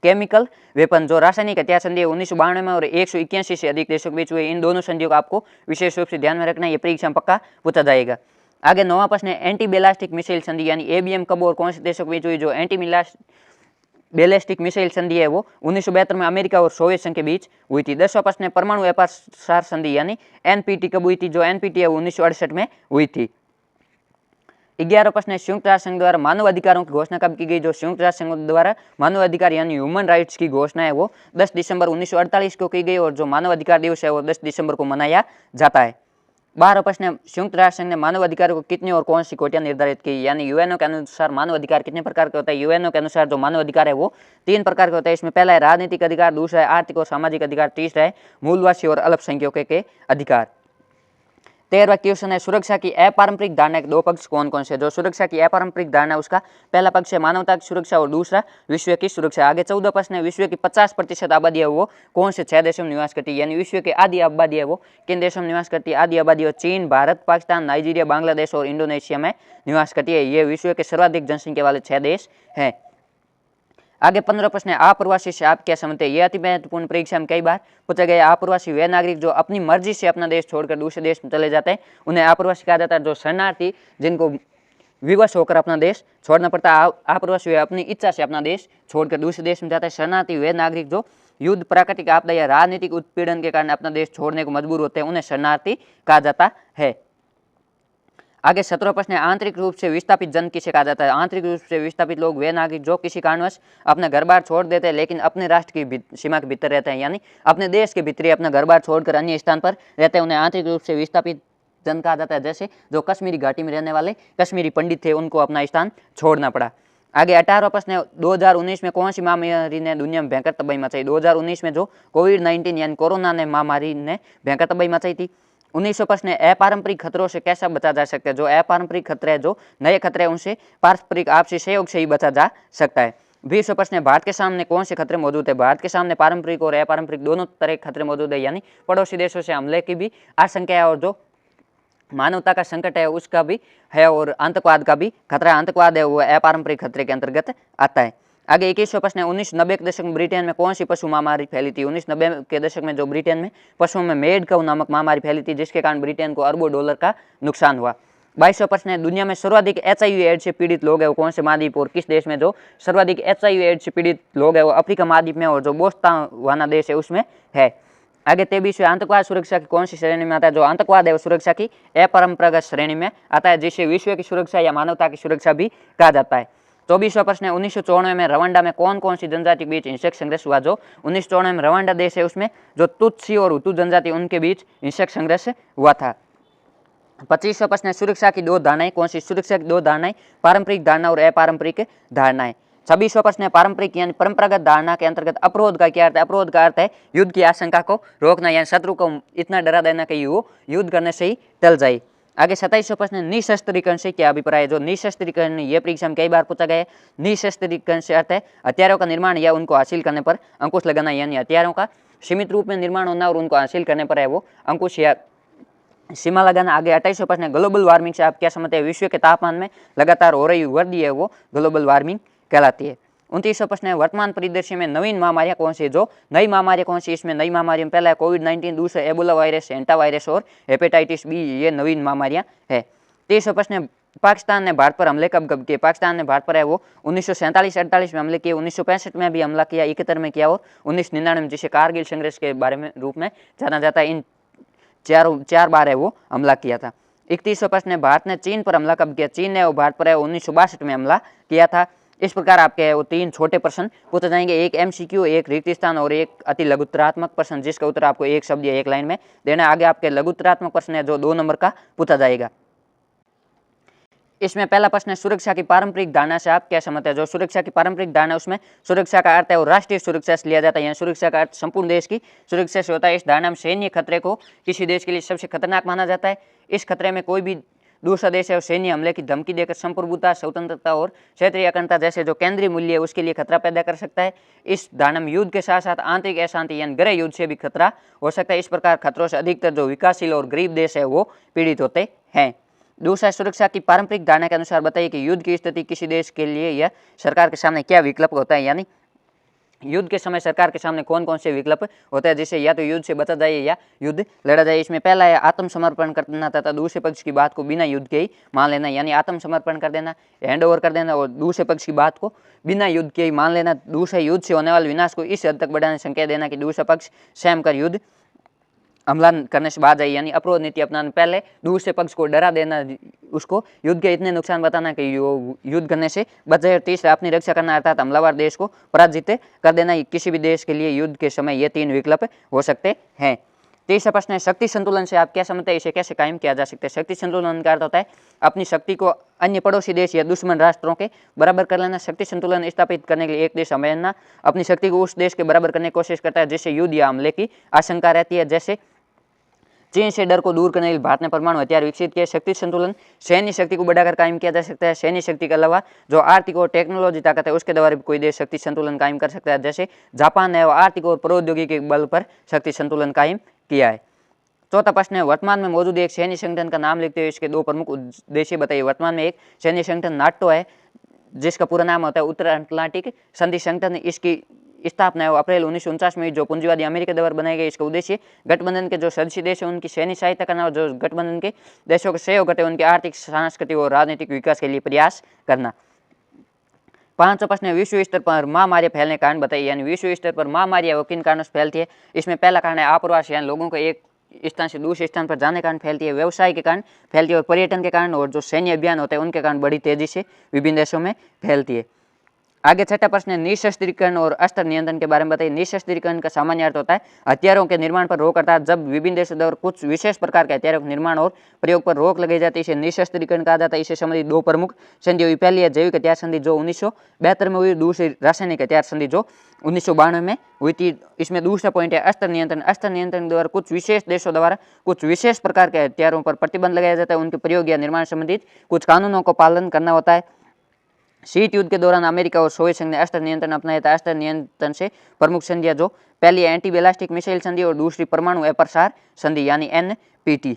S1: केमिकल वेपन, जो रासायनिक हथियार संधि है 1992 में और 181 से अधिक देशों के बीच हुए। इन दोनों संधियों को आपको विशेष रूप से ध्यान में रखना है, ये परीक्षा में पक्का पूछा जाएगा। आगे नौवां प्रश्न है, एंटी बैलिस्टिक मिसाइल संधि यानी ABM कब और कौन से देशों के बीच हुई? जो एंटी बैलिस्टिक मिसाइल संधि है वो 1972 में अमेरिका और सोवियत संघ के बीच हुई थी। 10वां प्रश्न है, परमाणु व्यापार सार संधि यानी NPT कब हुई थी? जो NPT है वो 1968 में हुई थी। 11वां प्रश्न है, संयुक्त राष्ट्र संघ द्वारा मानव अधिकारों की घोषणा कब की गई? जो संयुक्त राष्ट्र संघ द्वारा मानव अधिकार यानी ह्यूमन राइट्स की घोषणा है वो 10 दिसंबर 1948 को की गई और जो मानव अधिकार दिवस है वो 10 दिसंबर को मनाया जाता है। 12वां प्रश्न है, संयुक्त राष्ट्र संघ ने मानव अधिकारों को कितनी और कौन सी कोटियां निर्धारित की? यानी यूएनओ के अनुसार मानव अधिकार कितने प्रकार के होता है? यूएनओ के अनुसार जो मानव अधिकार है वो 3 प्रकार के होता है। इसमें पहला है राजनीतिक अधिकार, दूसरा है आर्थिक और सामाजिक अधिकार, तीसरा है मूलवासी और अल्पसंख्यकों के अधिकार। 13वां क्वेश्चन है, सुरक्षा की अपारंपरिक धारणा के दो पक्ष कौन कौन से? जो सुरक्षा की अपारंपरिक धारणा उसका पहला पक्ष है मानवता की सुरक्षा और दूसरा विश्व की सुरक्षा। आगे 14 प्रश्न है, विश्व की 50% आबादी है वो कौन से 6 देशों में निवास करती है? यानी विश्व की आधी आबादी है वो किन देशों में निवास करती है? आधी आबादी चीन, भारत, पाकिस्तान, नाइजीरिया, बांग्लादेश और इंडोनेशिया में निवास करती है। ये विश्व के सर्वाधिक जनसंख्या वाले 6 देश हैं। आगे 15 प्रश्न है, अप्रवासी से आप क्या समझते हैं? यह अति महत्वपूर्ण परीक्षा में कई बार पूछा गया। अप्रवासी वे नागरिक जो अपनी मर्जी से अपना देश छोड़कर दूसरे देश में चले जाते हैं उन्हें अप्रवासी कहा जाता है। जो शरणार्थी जिनको विवश होकर अपना देश छोड़ना पड़ता है, अप्रवासी वे अपनी इच्छा से अपना देश छोड़कर दूसरे देश में जाता है। शरणार्थी वे नागरिक जो युद्ध, प्राकृतिक आपदा या राजनीतिक उत्पीड़न के कारण अपना देश छोड़ने को मजबूर होते हैं उन्हें शरणार्थी कहा जाता है। आगे 17वां प्रश्न है, आंतरिक रूप से विस्थापित जन किसे कहा जाता है? आंतरिक रूप से विस्थापित लोग वे नागरिक जो किसी कारणवश अपना घर बार छोड़ देते हैं लेकिन अपने राष्ट्र की सीमा के भीतर रहते हैं, यानी अपने देश के भीतर अपना घर बार छोड़कर अन्य स्थान पर रहते हैं, उन्हें आंतरिक रूप से विस्थापित जन कहा जाता है। जैसे जो कश्मीरी घाटी में रहने वाले कश्मीरी पंडित थे उनको अपना स्थान छोड़ना पड़ा। आगे 18वां प्रश्न है, 2019 में कौन सी महामारी ने दुनिया में भयंकर तबाही मचाई? 2019 में जो कोविड-19 यानी कोरोना ने महामारी ने भयंकर तबाही मचाई थी। 19वां प्रश्न है, अपारंपरिक खतरों से कैसा बचा जा सकता है? जो अपारंपरिक खतरे हैं, जो नए खतरे हैं उनसे पारस्परिक आपसी सहयोग से ही बचा जा सकता है। 20वां प्रश्न है, भारत के सामने कौन से खतरे मौजूद है? भारत के सामने पारंपरिक और अपारंपरिक दोनों तरह के खतरे मौजूद है, यानी पड़ोसी देशों से हमले की भी आशंका है और जो मानवता का संकट है उसका भी है और आतंकवाद का भी खतरा। आतंकवाद है वो अपारंपरिक खतरे के अंतर्गत आता है। आगे 21वां प्रश्न है, 1990 के दशक में ब्रिटेन में कौन सी पशु महामारी फैली थी? 1990 के दशक में जो ब्रिटेन में पशुओं में मेड काउ नामक महामारी फैली थी जिसके कारण ब्रिटेन को अरबों डॉलर का नुकसान हुआ। 22वां प्रश्न है, दुनिया में सर्वाधिक HIV एड्स से पीड़ित लोग है वो कौन से महाद्वीप और किस देश में? जो सर्वाधिक HIV एड्स से पीड़ित लोग है वो अफ्रीका महाद्वीप में और जो बोत्सवाना देश है उसमें है। आगे 23वें, आतंकवाद सुरक्षा की कौन सी श्रेणी में आता है? जो आतंकवाद है वो सुरक्षा की अपरंपरागत श्रेणी में आता है जिसे विश्व की सुरक्षा या मानवता की सुरक्षा भी कहा जाता है। 24वां प्रश्न है, 1994 में रवांडा में कौन कौन सी जनजाति के बीच हिंसक संघर्ष हुआ? जो 1994 में रवांडा देश है उसमें जो तुत्सी और हुतू जनजाति उनके बीच हिंसक संघर्ष हुआ था। 25वां प्रश्न है, सुरक्षा की दो धारणाएं कौन सी? सुरक्षा की दो धारणाएं पारंपरिक धारणा और अपारंपरिक धारणाएं। 26वां प्रश्न है, पारंपरिक यानी परंपरागत धारणा के अंतर्गत अवरोध का क्या अर्थ है? अवरोध का अर्थ है युद्ध की आशंका को रोकना, यानी शत्रु को इतना डरा देना कि वो युद्ध करने से ही टल जाए। आगे 27वां प्रश्न है, निशस्त्रीकरण से क्या अभिप्राय है? जो निशस्त्रीकरण ये परीक्षा में कई बार पूछा गया है। निशस्त्रीकरण से अर्थ है हथियारों का निर्माण या उनको हासिल करने पर अंकुश लगाना, यानी हथियारों का सीमित रूप में निर्माण होना और उनको हासिल करने पर है वो अंकुश या सीमा लगाना। आगे 28वां प्रश्न है, ग्लोबल वार्मिंग से आप क्या समझते हैं? विश्व के तापमान में लगातार हो रही वृद्धि है वो ग्लोबल वार्मिंग कहलाती है। 29वां प्रश्न है, वर्तमान परिदृश्य में नवीन महामारियां कौन सी है? जो नई महामारियां कौन सी? इसमें नई महामारियों में पहला है कोविड-19, दूसरा एबोला वायरस, एंटा वायरस और हेपेटाइटिस बी, ये नवीन महामारियां है। 23वां प्रश्न है, पाकिस्तान ने भारत पर हमले कब कब किए? पाकिस्तान ने भारत पर है वो 1947-48 में हमले किए, 1965 में भी हमला किया, 71 में किया और 1999 में, जिसे कारगिल संघर्ष के बारे में रूप में जाना जाता है। इन चार बार है वो हमला किया था। 31वां प्रश्न है, भारत ने चीन पर हमला कब किया? चीन ने भारत पर 1962 में हमला किया था। इस प्रकार आपके वो 3 छोटे प्रश्न पूछे जाएंगे, एक MCQ, एक रिक्त स्थान और एक अति लघुत्तरात्मक प्रश्न, जिसका उत्तर आपको एक शब्द या एक लाइन में देना है। आगे आपके लघुत्तरात्मक प्रश्न है जो 2 नंबर का पूछा जाएगा। इसमें पहला प्रश्न है, सुरक्षा की पारंपरिक धारणा से आप क्या समझते हैं? जो सुरक्षा की पारंपरिक धारणा, उसमें सुरक्षा का अर्थ है वो राष्ट्रीय सुरक्षा से लिया जाता है। यहाँ सुरक्षा का अर्थ संपूर्ण देश की सुरक्षा से होता है। इस धारणा में सैन्य खतरे को किसी देश के लिए सबसे खतरनाक माना जाता है। इस खतरे में कोई भी दूसरा देश है सैन्य हमले की धमकी देकर संप्रभुता, स्वतंत्रता और क्षेत्रीय अखंडता जैसे जो केंद्रीय मूल्य है उसके लिए खतरा पैदा कर सकता है। इस धारणा में युद्ध के साथ साथ आंतरिक अशांति यानी गृह युद्ध से भी खतरा हो सकता है। इस प्रकार खतरों से अधिकतर जो विकासशील और गरीब देश है वो पीड़ित होते हैं। दूसरा, सुरक्षा की पारंपरिक धारणा के अनुसार बताइए कि युद्ध की स्थिति किसी देश के लिए या सरकार के सामने क्या विकल्प होता है, यानी युद्ध के समय सरकार के सामने कौन कौन से विकल्प होते हैं जिससे या तो युद्ध से बचा जाए या युद्ध लड़ा जाए। इसमें पहला है आत्मसमर्पण करना तथा दूसरे पक्ष की बात को बिना युद्ध के ही मान लेना, यानी आत्मसमर्पण कर देना, हैंड ओवर कर देना और दूसरे पक्ष की बात को बिना युद्ध के ही मान लेना। दूसरे युद्ध से होने वाले विनाश को इस हद तक बढ़ाने संकेत देना कि दूसरा पक्ष स्वयं कर युद्ध हमला करने से बात आई, यानी अप्रोध नीति अपनाना। पहले दूसरे पक्ष को डरा देना, उसको युद्ध के इतने नुकसान बताना कि युद्ध करने से बच जाए। तीसरा, अपनी रक्षा करना अर्थात हमलावर देश को पराजित कर देना। किसी भी देश के लिए युद्ध के समय ये 3 विकल्प हो सकते हैं। तीसरा प्रश्न है, शक्ति संतुलन से आप क्या समझते हैं? इसे कैसे कायम किया जा सकता है? शक्ति संतुलन का अर्थ होता है अपनी शक्ति को अन्य पड़ोसी देश या दुश्मन राष्ट्रों के बराबर कर लेना। शक्ति संतुलन स्थापित करने के लिए एक देश हमेशा अपनी शक्ति को उस देश के बराबर करने की कोशिश करता है जिससे युद्ध या हमले की आशंका रहती है। जैसे चीन से डर को दूर करने के लिए भारत ने परमाणु हथियार विकसित किया। शक्ति संतुलन सैन्य शक्ति को बढ़ाकर कायम किया जा सकता है। सैन्य शक्ति के अलावा जो आर्थिक और टेक्नोलॉजी ताकत है उसके द्वारा भी कोई देश शक्ति संतुलन कायम कर सकता है। जैसे जापान ने आर्थिक और प्रौद्योगिकी बल पर शक्ति संतुलन कायम किया है। चौथा प्रश्न है, वर्तमान में मौजूद एक सैन्य संगठन का नाम लिखते हुए इसके 2 प्रमुख उद्देश्य बताइए। वर्तमान में एक सैन्य संगठन नाटो है जिसका पूरा नाम होता है उत्तर अटलांटिक संधि संगठन। इसकी स्थापना है अप्रैल 1949 में जो पूंजीवादी अमेरिका द्वारा बनाई गई। इसका उद्देश्य गठबंधन के जो सदस्य देश है उनकी सैन्य सहायता करना और जो गठबंधन के देशों के सहयोग करते हैं उनके आर्थिक, सांस्कृतिक और राजनीतिक विकास के लिए प्रयास करना। 5वां प्रश्न है, विश्व स्तर पर महामारी फैलने के कारण बताइए, यानी विश्व स्तर पर महामारियां किन कारणों से फैलती है। इसमें पहला कारण है आप्रवास, यानी लोगों को एक स्थान से दूसरे स्थान पर जाने के कारण फैलती है। व्यवसाय के कारण फैलती है और पर्यटन के कारण और जो सैन्य अभियान होते हैं उनके कारण बड़ी तेजी से विभिन्न देशों में फैलती है। आगे छठा प्रश्न है, निशस्त्रीकरण और अस्त्र नियंत्रण के बारे में बताइए। निशस्त्रीकरण का सामान्य अर्थ होता है हथियारों के निर्माण पर रोक, अर्थात जब विभिन्न देशों द्वारा कुछ विशेष प्रकार के हथियारों के निर्माण और प्रयोग पर रोक लगाई जाती है इसे निशस्त्रीकरण कहा जाता है। इसे संबंधित 2 प्रमुख संधि हुई। पहली है जैविक हथियार संधि जो 1972 में हुई, दूसरी रासायनिक हथियार संधि जो 1992 में हुई थी। इसमें दूसरा पॉइंट है अस्त्र नियंत्रण। अस्त्र नियंत्रण द्वारा कुछ विशेष देशों द्वारा कुछ विशेष प्रकार के हथियारों पर प्रतिबंध लगाया जाता है। उनके प्रयोग या निर्माण संबंधित कुछ कानूनों को पालन करना होता है। शीत युद्ध के दौरान अमेरिका और सोवियत संघ ने अस्त्र नियंत्रण अपनाया था। अस्त्र नियंत्रण से प्रमुख संधियां जो पहली एंटी बैलिस्टिक मिसाइल संधि और दूसरी परमाणु अप्रसार संधि यानी NPT।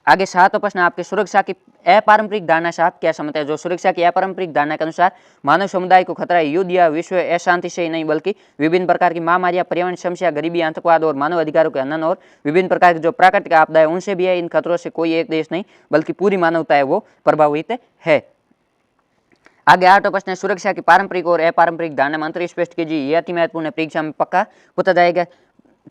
S1: आगे 7वां प्रश्न आपके, सुरक्षा की अपारंपरिक धारणा से आप क्या समझते हैं? जो सुरक्षा की अपारंपरिक धारणा के अनुसार मानव समुदाय को खतरा युद्ध या विश्व अशांति से ही नहीं बल्कि विभिन्न प्रकार की महामारियां, पर्यावरण समस्या, गरीबी, आतंकवाद और मानव अधिकारों के हनन और विभिन्न प्रकार की जो प्राकृतिक आपदाएं उनसे भी है। इन खतरों से कोई एक देश नहीं बल्कि पूरी मानवता है वो प्रभावित है। आगे 8वां प्रश्न है, सुरक्षा की पारंपरिक और अपारंपरिक धारणा में अंतर स्पष्ट कीजिए। यह अति महत्वपूर्ण है, परीक्षा में पक्का पूछा जाएगा।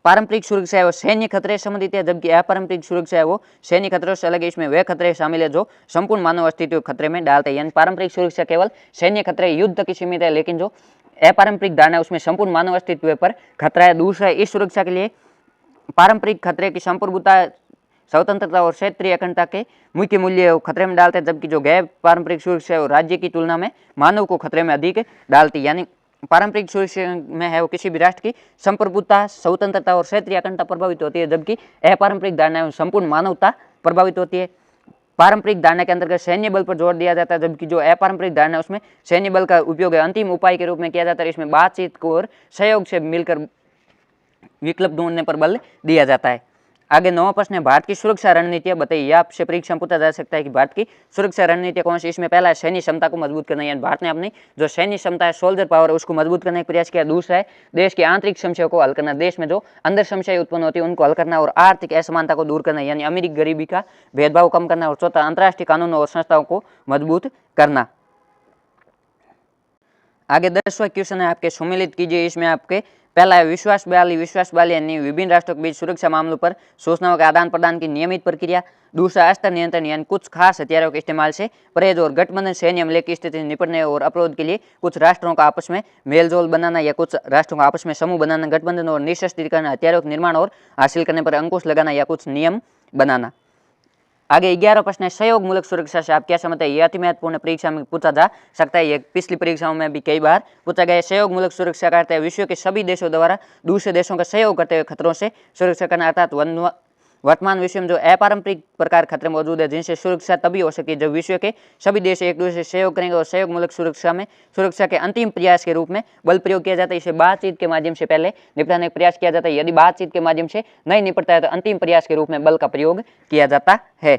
S1: पारंपरिक सुरक्षा है वो सैन्य खतरे से संबंधित है, जबकि अपारंपरिक सुरक्षा है वो सैन्य खतरों से अलग है। इसमें वे खतरे शामिल है जो संपूर्ण मानव अस्तित्व को खतरे में डालते हैं। यानी पारंपरिक सुरक्षा केवल सैन्य खतरे, युद्ध तक ही सीमित है, लेकिन जो अपारंपरिक धारणा है उसमें संपूर्ण मानव अस्तित्व पर खतरा है। दूसरा, इस सुरक्षा के लिए पारंपरिक खतरे की संप्रभुता, स्वतंत्रता और क्षेत्रीय अखंडता के मुख्य मूल्य खतरे में डालते हैं, जबकि जो गैर पारंपरिक सुरक्षा है वो राज्य की तुलना में मानव को खतरे में अधिक डालती है। यानी पारंपरिक सुरक्षा में है वो किसी भी राष्ट्र की संप्रभुता, स्वतंत्रता और क्षेत्रीय अखंडता प्रभावित होती है, जबकि अपारंपरिक धारणा संपूर्ण मानवता प्रभावित होती है। पारंपरिक धारणा के अंतर्गत सैन्य बल पर जोर दिया जाता है, जबकि जो अपारंपरिक धारणा उसमें सैन्य बल का उपयोग अंतिम उपाय के रूप में किया जाता है। इसमें बातचीत को और सहयोग से मिलकर विकल्प ढूंढने पर बल दिया जाता है। आगे 9वां प्रश्न है, भारत की सुरक्षा रणनीतियां बताइए। यह आपसे परीक्षा में पूछा जा सकता है कि भारत की सुरक्षा रणनीतियां कौन सी। इसमें पहला है सैन्य क्षमता को मजबूत करना, यानी भारत ने अपनी जो सैन्य क्षमता है, सोल्जर पावर है, उसको मजबूत करने का प्रयास किया। दूसरा है देश की आंतरिक समस्याओं को हल करना, देश में जो अंदर समस्याएं उत्पन्न होती है उनको हल करना और आर्थिक असमानता को दूर करना, यानी अमीरी गरीबी का भेदभाव कम करना। और चौथा, अंतर्राष्ट्रीय कानूनों और संस्थाओं को मजबूत करना। आगे 10वां क्वेश्चन है आपके सम्मिलित कीजिए। इसमें आपके पहला है विश्वास बयाली यानी विभिन्न राष्ट्रों के बीच सुरक्षा मामलों पर सूचनाओं के आदान प्रदान की नियमित प्रक्रिया। दूसरा अस्त्र नियंत्रण यानी कुछ खास हथियारों के इस्तेमाल से परहेज और गठबंधन सैन्य हमले की स्थिति से निपटने और अवरोध के लिए कुछ राष्ट्रों का आपस में मेलजोल बनाना या कुछ राष्ट्रों का आपस में समूह बनाना, गठबंधन और निशस्त्रीकरण, हथियारों के निर्माण और हासिल करने पर अंकुश लगाना या कुछ नियम बनाना। आगे 11 प्रश्न है सहयोग मूलक सुरक्षा से आप क्या समझते हैं। ये अति महत्वपूर्ण परीक्षा में पूछा जा सकता है। ये पिछली परीक्षाओं में भी कई बार पूछा गया है। सहयोग मूलक सुरक्षा का अर्थ है विश्व के सभी देशों द्वारा दूसरे देशों का सहयोग करते हुए खतरों से सुरक्षा करना, अर्थात वर्तमान विश्व में जो अपारंपरिक प्रकार खतरे मौजूद है जिनसे सुरक्षा तभी हो सकती है जब विश्व के सभी देश एक दूसरे से सहयोग करेंगे और सहयोग मूलक सुरक्षा में सुरक्षा के अंतिम प्रयास के रूप में बल प्रयोग किया जाता है। इसे बातचीत के माध्यम से पहले निपटाने का प्रयास किया जाता है। यदि बातचीत के माध्यम से नहीं निपटता है तो अंतिम प्रयास के रूप में बल का प्रयोग किया जाता है।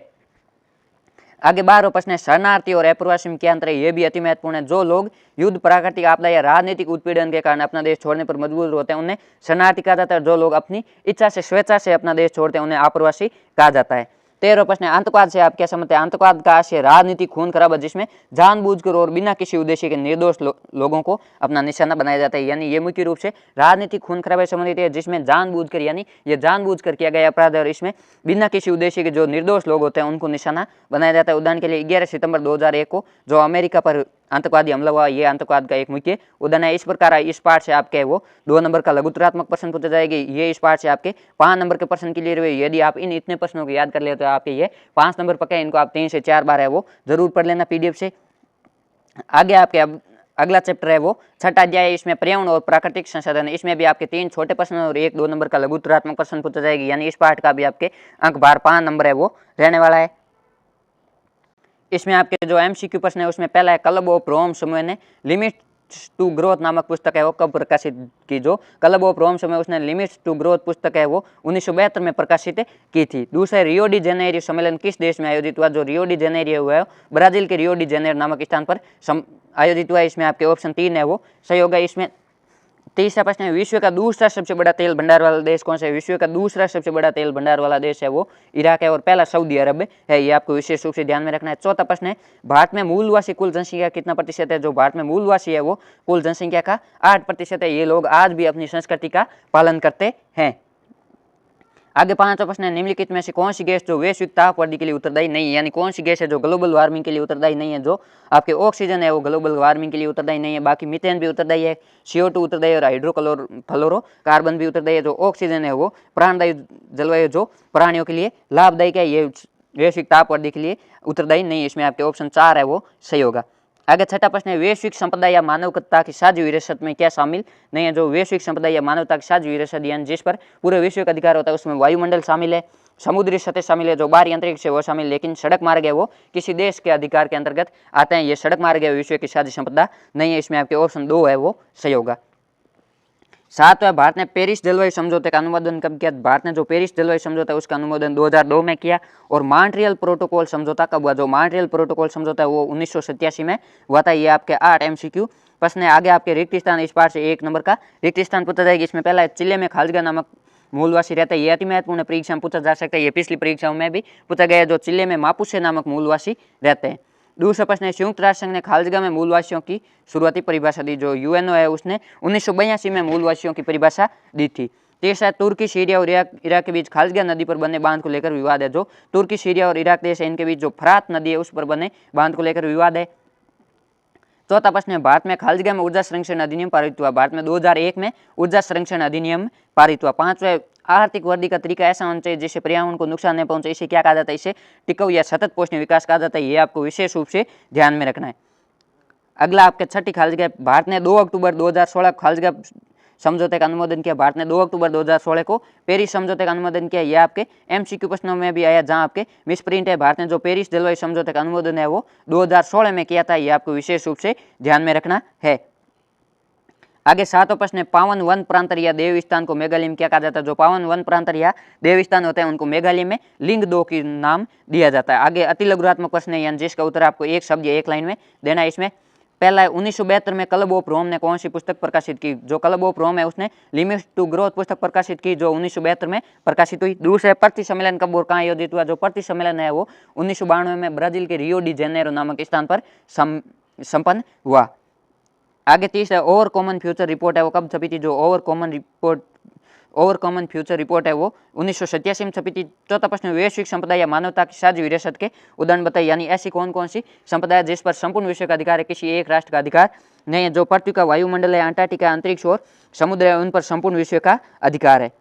S1: आगे 12वां प्रश्न है शरणार्थी और अप्रवासी में क्या अंतर है। ये भी अति महत्वपूर्ण है। जो लोग युद्ध, प्राकृतिक आपदा या राजनीतिक उत्पीड़न के कारण अपना देश छोड़ने पर मजबूर होते हैं उन्हें शरणार्थी कहा जाता है। जो लोग अपनी इच्छा से स्वेच्छा से अपना देश छोड़ते हैं उन्हें अप्रवासी कहा जाता है। 13वां प्रश्न है आतंकवाद से आप क्या समझते हैं। आतंकवाद का आशय राजनीतिक खून खराबा जिसमें जानबूझकर और बिना किसी उद्देश्य के निर्दोष लोगों को अपना निशाना बनाया जाता है। यानी ये मुख्य रूप से राजनीतिक खून खराबा संबंधित है जिसमें जानबूझकर यानी ये जानबूझकर किया गया अपराध है और इसमें बिना किसी उद्देश्य के जो निर्दोष लोग होते हैं उनको निशाना बनाया जाता है। उदाहरण के लिए 11 सितंबर 2001 को जो अमेरिका पर आतंकवादी हमला हुआ, ये आतंकवाद का एक मुख्य उदाहरण है। इस प्रकार इस पार्ट से आपके वो 2 नंबर का लघुत्तरात्मक प्रश्न पूछा जाएगी। ये इस पार्ट से आपके 5 नंबर के प्रश्न क्लियर हुए। यदि आप इन इतने प्रश्नों को याद कर ले तो आपके ये 5 नंबर पक्के। इनको आप 3 से 4 बार है वो जरूर पढ़ लेना पीडीएफ से। आगे आपके अब अगला चैप्टर है वो छठा अध्याय। इसमें पर्यावरण और प्राकृतिक संसाधन। इसमें भी आपके 3 छोटे प्रश्न और 1-2 नंबर का लघुत्तरात्मक प्रश्न पूछा जाएगी। यानी इस पार्ट का भी आपके अंक भार 5 नंबर है वो रहने वाला है। इसमें आपके जो एमसीक्यू प्रश्न है उसमें पहला है क्लब ऑफ रोम समूह ने लिमिट्स टू ग्रोथ नामक पुस्तक है वो कब प्रकाशित की। जो क्लब ऑफ रोम समूह उसने लिमिट्स टू ग्रोथ पुस्तक है वो 1972 में प्रकाशित की थी। दूसरा रियो डी जेनेरियो सम्मेलन किस देश में आयोजित हुआ। जो रियो डी जेनेरियो हुआ है ब्राजील के रियो डी जेनेरियो नामक स्थान पर आयोजित हुआ है। इसमें आपके ऑप्शन 3 है वो सही होगा। इसमें तीसरा प्रश्न है विश्व का दूसरा सबसे बड़ा तेल भंडार वाला देश कौन सा है। विश्व का दूसरा सबसे बड़ा तेल भंडार वाला देश है वो इराक है और पहला सऊदी अरब है। ये आपको विशेष रूप से ध्यान में रखना है। चौथा प्रश्न है भारत में मूलवासी कुल जनसंख्या कितना प्रतिशत है। जो भारत में मूलवासी है वो कुल जनसंख्या का 8% है। ये लोग आज भी अपनी संस्कृति का पालन करते हैं। आगे 5वां प्रश्न है निम्नलिखित में से कौन सी गैस जो वैश्विक ताप वृद्धि के लिए उत्तरदायी नहीं है। यानी कौन सी गैस है जो ग्लोबल वार्मिंग के लिए उत्तरदायी नहीं है। जो आपके ऑक्सीजन है वो ग्लोबल वार्मिंग के लिए उत्तरदायी नहीं है। बाकी मीथेन भी उत्तरदायी है, CO2 उत्तरदायी और हाइड्रोक्लोरोकार्बन भी उत्तरदायी है। जो ऑक्सीजन है वो प्राणदायी जलवायु जो प्राणियों के लिए लाभदायक है। ये वैश्विक ताप वृद्धि के लिए उत्तरदायी नहीं है। इसमें आपके ऑप्शन 4 है वो सही होगा। आगे छठा प्रश्न है वैश्विक संपदा या मानवता की साझी विरासत में क्या शामिल नहीं है। जो वैश्विक संपदा या मानवता की साझी विरासत यानी जिस पर पूरे विश्व का अधिकार होता है उसमें वायुमंडल शामिल है, समुद्री सतह शामिल है, जो बाहरी अंतरिक्ष है वो शामिल, लेकिन सड़क मार्ग है वो किसी देश के अधिकार के अंतर्गत आते हैं। ये सड़क मार्ग है विश्व की साझी संपदा नहीं है। इसमें आपके ऑप्शन 2 है वो सही होगा। 7वां भारत ने पेरिस जलवायु समझौते का अनुमोदन कब किया। भारत ने जो पेरिस जलवायु समझौता है उसका अनुमोदन 2002 में किया। और मॉन्ट्रियल प्रोटोकॉल समझौता कब हुआ। जो मॉन्ट्रियल प्रोटोकॉल समझौता है वो 1987 में हुआ था। ये आपके 8 MCQ प्रश्न है। आगे आपके रिक्त स्थान इस पार से 1 नंबर का रिक्त स्थान पूछा जाएगा। इसमें पहला है चिले में खालगा नामक मूलवासी रहता है। ये अति महत्वपूर्ण परीक्षा में पूछा जा सकता है। ये पिछली परीक्षाओं में भी पूछा गया है। जो चिले में मापुसे नामक मूलवासी रहते हैं। दूसरा प्रश्न है संयुक्त राष्ट्र संघ ने खालगा में मूलवासियों की शुरुआती परिभाषा दी। जो UNO है उसने 1982 में मूलवासियों की परिभाषा दी थी। तीसरा तुर्की, सीरिया और इराक के बीच खालगा नदी पर बने बांध को लेकर विवाद है। जो तुर्की, सीरिया और इराक देश है इनके बीच जो फरात नदी है उस पर बने बांध को लेकर विवाद है। चौथा प्रश्न है भारत में खालगा में ऊर्जा संरक्षण अधिनियम पारित हुआ। भारत में 2001 में ऊर्जा संरक्षण अधिनियम पारित हुआ। 5वां आर्थिक वृद्धि का तरीका ऐसा होना चाहिए जिससे पर्यावरण को नुकसान नहीं पहुंचे। इसे क्या कहा जाता है। इसे टिकाऊ या सतत पोषणीय विकास कहा जाता है। ये आपको विशेष रूप से ध्यान में रखना है। अगला आपके छठी खालगा, भारत ने 2 अक्टूबर 2016 खालगा समझौते का अनुमोदन किया। भारत ने 2 अक्टूबर 2016 को पेरिस समझौते का अनुमोदन किया। यह आपके MCQ प्रश्नों में भी आया जहां आपके मिसप्रिंट है। भारत ने जो पेरिस जलवायु समझौते का अनुमोदन है वो 2016 में किया था। यह आपको विशेष रूप से ध्यान में रखना है। आगे 7वां प्रश्न है पावन वन प्रांतर या देव स्थान को मेघालय में क्या कहा जाता है। जो पावन वन प्रांतर या देव स्थान होते हैं उनको मेघालय में लिंग 2 की नाम दिया जाता है। आगे अति लघुत्मक प्रश्न है यानी जिसका उत्तर आपको एक शब्द या एक लाइन में देना है। इसमें पहला है 1972 में क्लब ऑफ रोम ने कौन सी पुस्तक प्रकाशित की। जो क्लब ऑफ रोम है उसने लिमिट्स टू ग्रोथ पुस्तक प्रकाशित की जो 1972 में प्रकाशित हुई। दूसरा है प्रति सम्मेलन कब और कहाँ आयोजित हुआ। जो प्रति सम्मेलन है वो 1992 में ब्राजील के रियो डी जेनेरो नामक स्थान पर संपन्न हुआ। आगे तीसरा ओवर कॉमन फ्यूचर रिपोर्ट है वो कब छपी थी? जो ओवर कॉमन फ्यूचर रिपोर्ट है वो 1987 में छपी थी। चौथा प्रश्न, वैश्विक संपदा या मानवता की साझी विरासत के उदाहरण बताइए, यानी ऐसी कौन कौन सी संपदा है जिस पर संपूर्ण विश्व का अधिकार है, किसी एक राष्ट्र का अधिकार नहीं है? जो पृथ्वी का वायुमंडल है, अंटार्कटिका, अंतरिक्ष और समुद्र है, उन पर संपूर्ण विश्व का अधिकार है।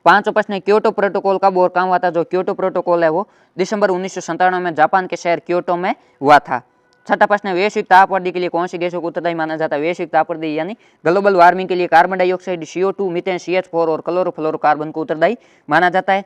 S1: पांचवा प्रश्न है, क्योटो प्रोटोकॉल कब और कहाँ हुआ था? जो क्योटो प्रोटोकॉल है वो दिसंबर 1997 में जापान के शहर क्योटो में हुआ था। छठा प्रश्न है, वैश्विक तापवृद्धि के लिए कौन सी गैसों को उत्तरदायी माना जाता है? वैश्विक तापवृद्धि यानी ग्लोबल वार्मिंग के लिए carbon dioxide, CO2, methane, CH4 और क्लोरोफ्लोरोकार्बन को उत्तरदायी माना जाता है।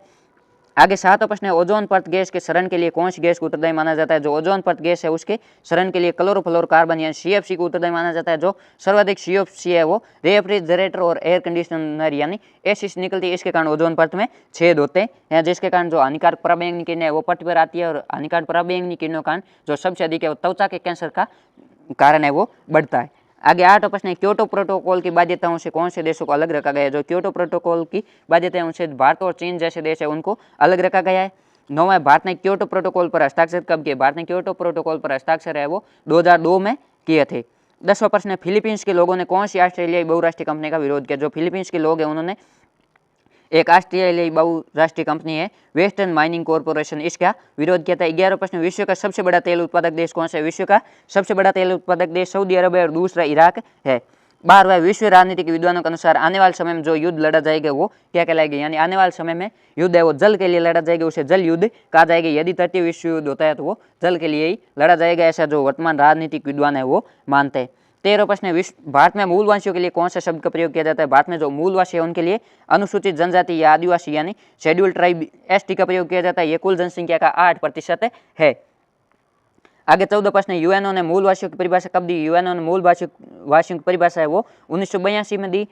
S1: आगे सातवां प्रश्न है, ओजोन परत गैस के क्षरण के लिए कौन सी गैस को उत्तरदायी माना जाता है? जो ओजोन परत गैस है उसके क्षरण के लिए क्लोरोफ्लोरोकार्बन यानी CFC को उत्तरदायी माना जाता है। जो सर्वाधिक CFC है वो रेफ्रिजरेटर और एयर कंडीशनर यानी AC से निकलती है, इसके कारण ओजोन परत में छेद होते हैं, जिसके कारण जो हानिकारक पराबैंगनी किरणें है वो पृथ्वी पर आती है, और हानिकारक पराबैंगनी किरणों के कारण जो सबसे अधिक है वो त्वचा के कैंसर का कारण है वो बढ़ता है। आगे आठवां प्रश्न है, क्योटो प्रोटोकॉल की बाध्यताओं से कौन से देशों को अलग रखा गया है? जो क्योटो प्रोटोकॉल की बाध्यताएं उनसे भारत और चीन जैसे देश है उनको अलग रखा गया है। नौवां, भारत ने क्योटो प्रोटोकॉल पर हस्ताक्षर कब किए? भारत ने क्योटो प्रोटोकॉल पर हस्ताक्षर है वो 2002 में किए थे। 10वां प्रश्न है, फिलीपींस के लोगों ने कौन सी ऑस्ट्रेलियाई बहुराष्ट्रीय कंपनी का विरोध किया? जो फिलीपींस के लोग हैं उन्होंने एक ऑस्ट्रेलियाई बहुराष्ट्रीय कंपनी है वेस्टर्न माइनिंग कॉर्पोरेशन, इसका विरोध किया था। 11वां प्रश्न, विश्व का सबसे बड़ा तेल उत्पादक देश कौन सा है? विश्व का सबसे बड़ा तेल उत्पादक देश सऊदी अरब है और दूसरा इराक है। 12वां, विश्व राजनीतिक विद्वानों के अनुसार आने वाले समय में जो युद्ध लड़ा जाएगा वो क्या कहलाएगा? यानी आने वाले समय में युद्ध है वो जल के लिए लड़ा जाएगा, उसे जल युद्ध कहा जाएगा। यदि तृतीय विश्व युद्ध होता है तो वो जल के लिए ही लड़ा जाएगा, ऐसा जो वर्तमान राजनीतिक विद्वान है वो मानते हैं। 13वां प्रश्न है, भारत में मूलवासियों के लिए कौन सा शब्द का प्रयोग किया जाता है? भारत में जो मूलवासी है उनके लिए अनुसूचित जनजाति या आदिवासी यानी शेड्यूल ट्राइब ST का प्रयोग किया जाता है। ये कुल जनसंख्या का 8% है। आगे 14 प्रश्न है, यूएनओ ने मूलवासियों की परिभाषा कब दी? यूएनओ ने मूलवासियों की परिभाषा है वो 1982 में दी।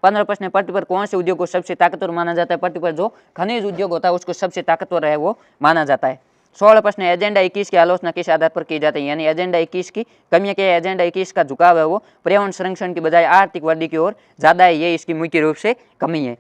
S1: 15 प्रश्न है, पृथ्वी पर कौन से उद्योग को सबसे ताकतवर माना जाता है? पृथ्वी पर जो खनिज उद्योग होता है उसको सबसे ताकतवर है वो माना जाता है। 16 प्रश्न है, एजेंडा 21 की आलोचना किस आधार पर की जाती है? यानी एजेंडा 21 की कमियां क्या है? एजेंडा 21 का झुकाव है वो पर्यावरण संरक्षण की बजाय आर्थिक वृद्धि की ओर ज्यादा है, ये इसकी मुख्य रूप से कमी है।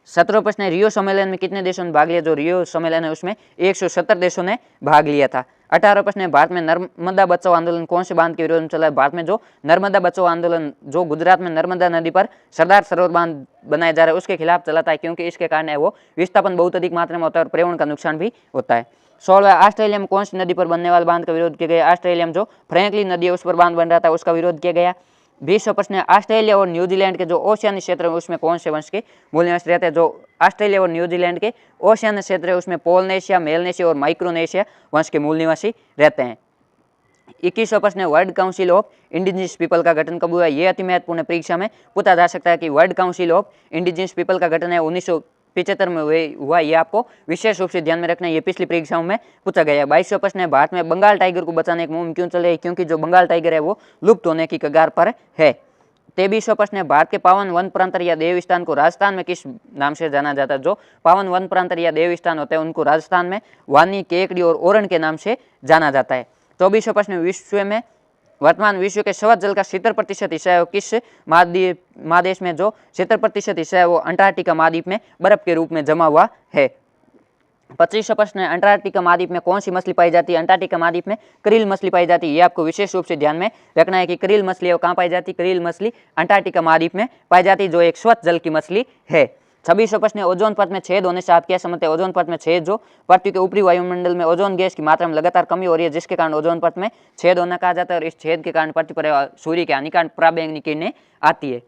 S1: 17वां प्रश्न है, रियो सम्मेलन में कितने देशों ने भाग लिया? जो रियो सम्मेलन है उसमें 170 देशों ने भाग लिया था। 18वां प्रश्न है, भारत में नर्मदा बचाओ आंदोलन कौन से बांध के विरोध में चला है? भारत में जो नर्मदा बचाओ आंदोलन जो गुजरात में नर्मदा नदी पर सरदार सरोवर बांध बनाया जा रहा है उसके खिलाफ चलाता है, क्योंकि इसके कारण है वो विस्थापन बहुत अधिक मात्रा में होता है और पर्यावरण का नुकसान भी होता है। 16वां, ऑस्ट्रेलिया में कौन सी नदी पर बनने वाले बांध का विरोध किया गया? ऑस्ट्रेलिया में जो फ्रैंकलिन नदी है उस पर बांध बन रहा था उसका विरोध किया गया। 20वां प्रश्न है, ऑस्ट्रेलिया और न्यूजीलैंड के जो ओशियानी क्षेत्र है उसमें कौन से वंश के मूल निवासी रहते हैं? जो ऑस्ट्रेलिया और न्यूजीलैंड के ओशियानी क्षेत्र है उसमें पोलनेशिया, मेलनेशिया और माइक्रोनेशिया वंश के मूल निवासी रहते हैं। 21वां प्रश्न है, world council of indigenous people का गठन कब हुआ? यह अति महत्वपूर्ण परीक्षा में पूछा जा सकता है कि world council of indigenous people का गठन है 1975 में हुआ। ये आपको विशेष रूप से ध्यान में रखना है, ये पिछली परीक्षाओं में पूछा गया है। 22वां प्रश्न है, भारत में बंगाल टाइगर को बचाने की मुहिम क्यों चल रही है? क्योंकि जो बंगाल टाइगर है वो लुप्त होने की कगार पर है। 23वां प्रश्न है, भारत के पावन वन प्रांतर या देव स्थान को राजस्थान में किस नाम से जाना जाता है? जो पावन वन प्रांतर या देव स्थान होते हैं उनको राजस्थान में वानी, केकड़ी और ओरण के नाम से जाना जाता है। 24वां प्रश्न, वर्तमान विश्व के स्वच्छ जल का 70% हिस्सा है वो किस महादेश में? जो 70% हिस्सा है वो अंटार्कटिका महाद्वीप में बर्फ के रूप में जमा हुआ है। 25वां प्रश्न है, अंटार्कटिका महाद्वीप में कौन सी मछली पाई जाती है? अंटार्कटिका महाद्वीप में क्रिल मछली पाई जाती है। ये आपको विशेष रूप से ध्यान में रखना है कि क्रिल मछली कहाँ पाई जाती है? क्रिल मछली अंटार्कटिका महाद्वीप में पाई जाती है, जो एक स्वच्छ जल की मछली है। 26वां प्रश्न है, ओजोन परत में छेद होने से आप क्या समझते हैं? ओजोन परत में छेद जो पृथ्वी के ऊपरी वायुमंडल में ओजोन गैस की मात्रा में लगातार कमी हो रही है, जिसके कारण ओजोन परत में छेद होना कहा जाता है, और इस छेद के कारण पृथ्वी पर सूर्य के हानिकारक पराबैंगनी किरणें आती है।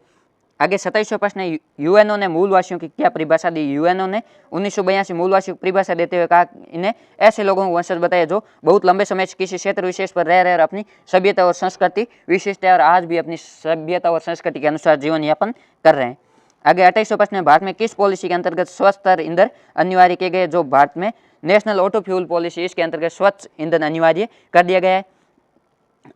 S1: आगे 27वां प्रश्न है, यूएनओ ने मूलवासियों की क्या परिभाषा दी? यूएनओ ने 1982 मूलवासियों की परिभाषा देते हुए कहा, इन्हें ऐसे लोगों को वंशज बताया जो बहुत लंबे समय से किसी क्षेत्र विशेष पर रह रहे और अपनी सभ्यता और संस्कृति विशिष्ट है और आज भी अपनी सभ्यता और संस्कृति के अनुसार जीवन यापन कर रहे हैं। आगे 28वां प्रश्न है, भारत में किस पॉलिसी के अंतर्गत स्वच्छ ईंधन अनिवार्य किए गए? जो भारत में नेशनल ऑटो फ्यूल पॉलिसी, इसके अंतर्गत स्वच्छ ईंधन अनिवार्य कर दिया गया है।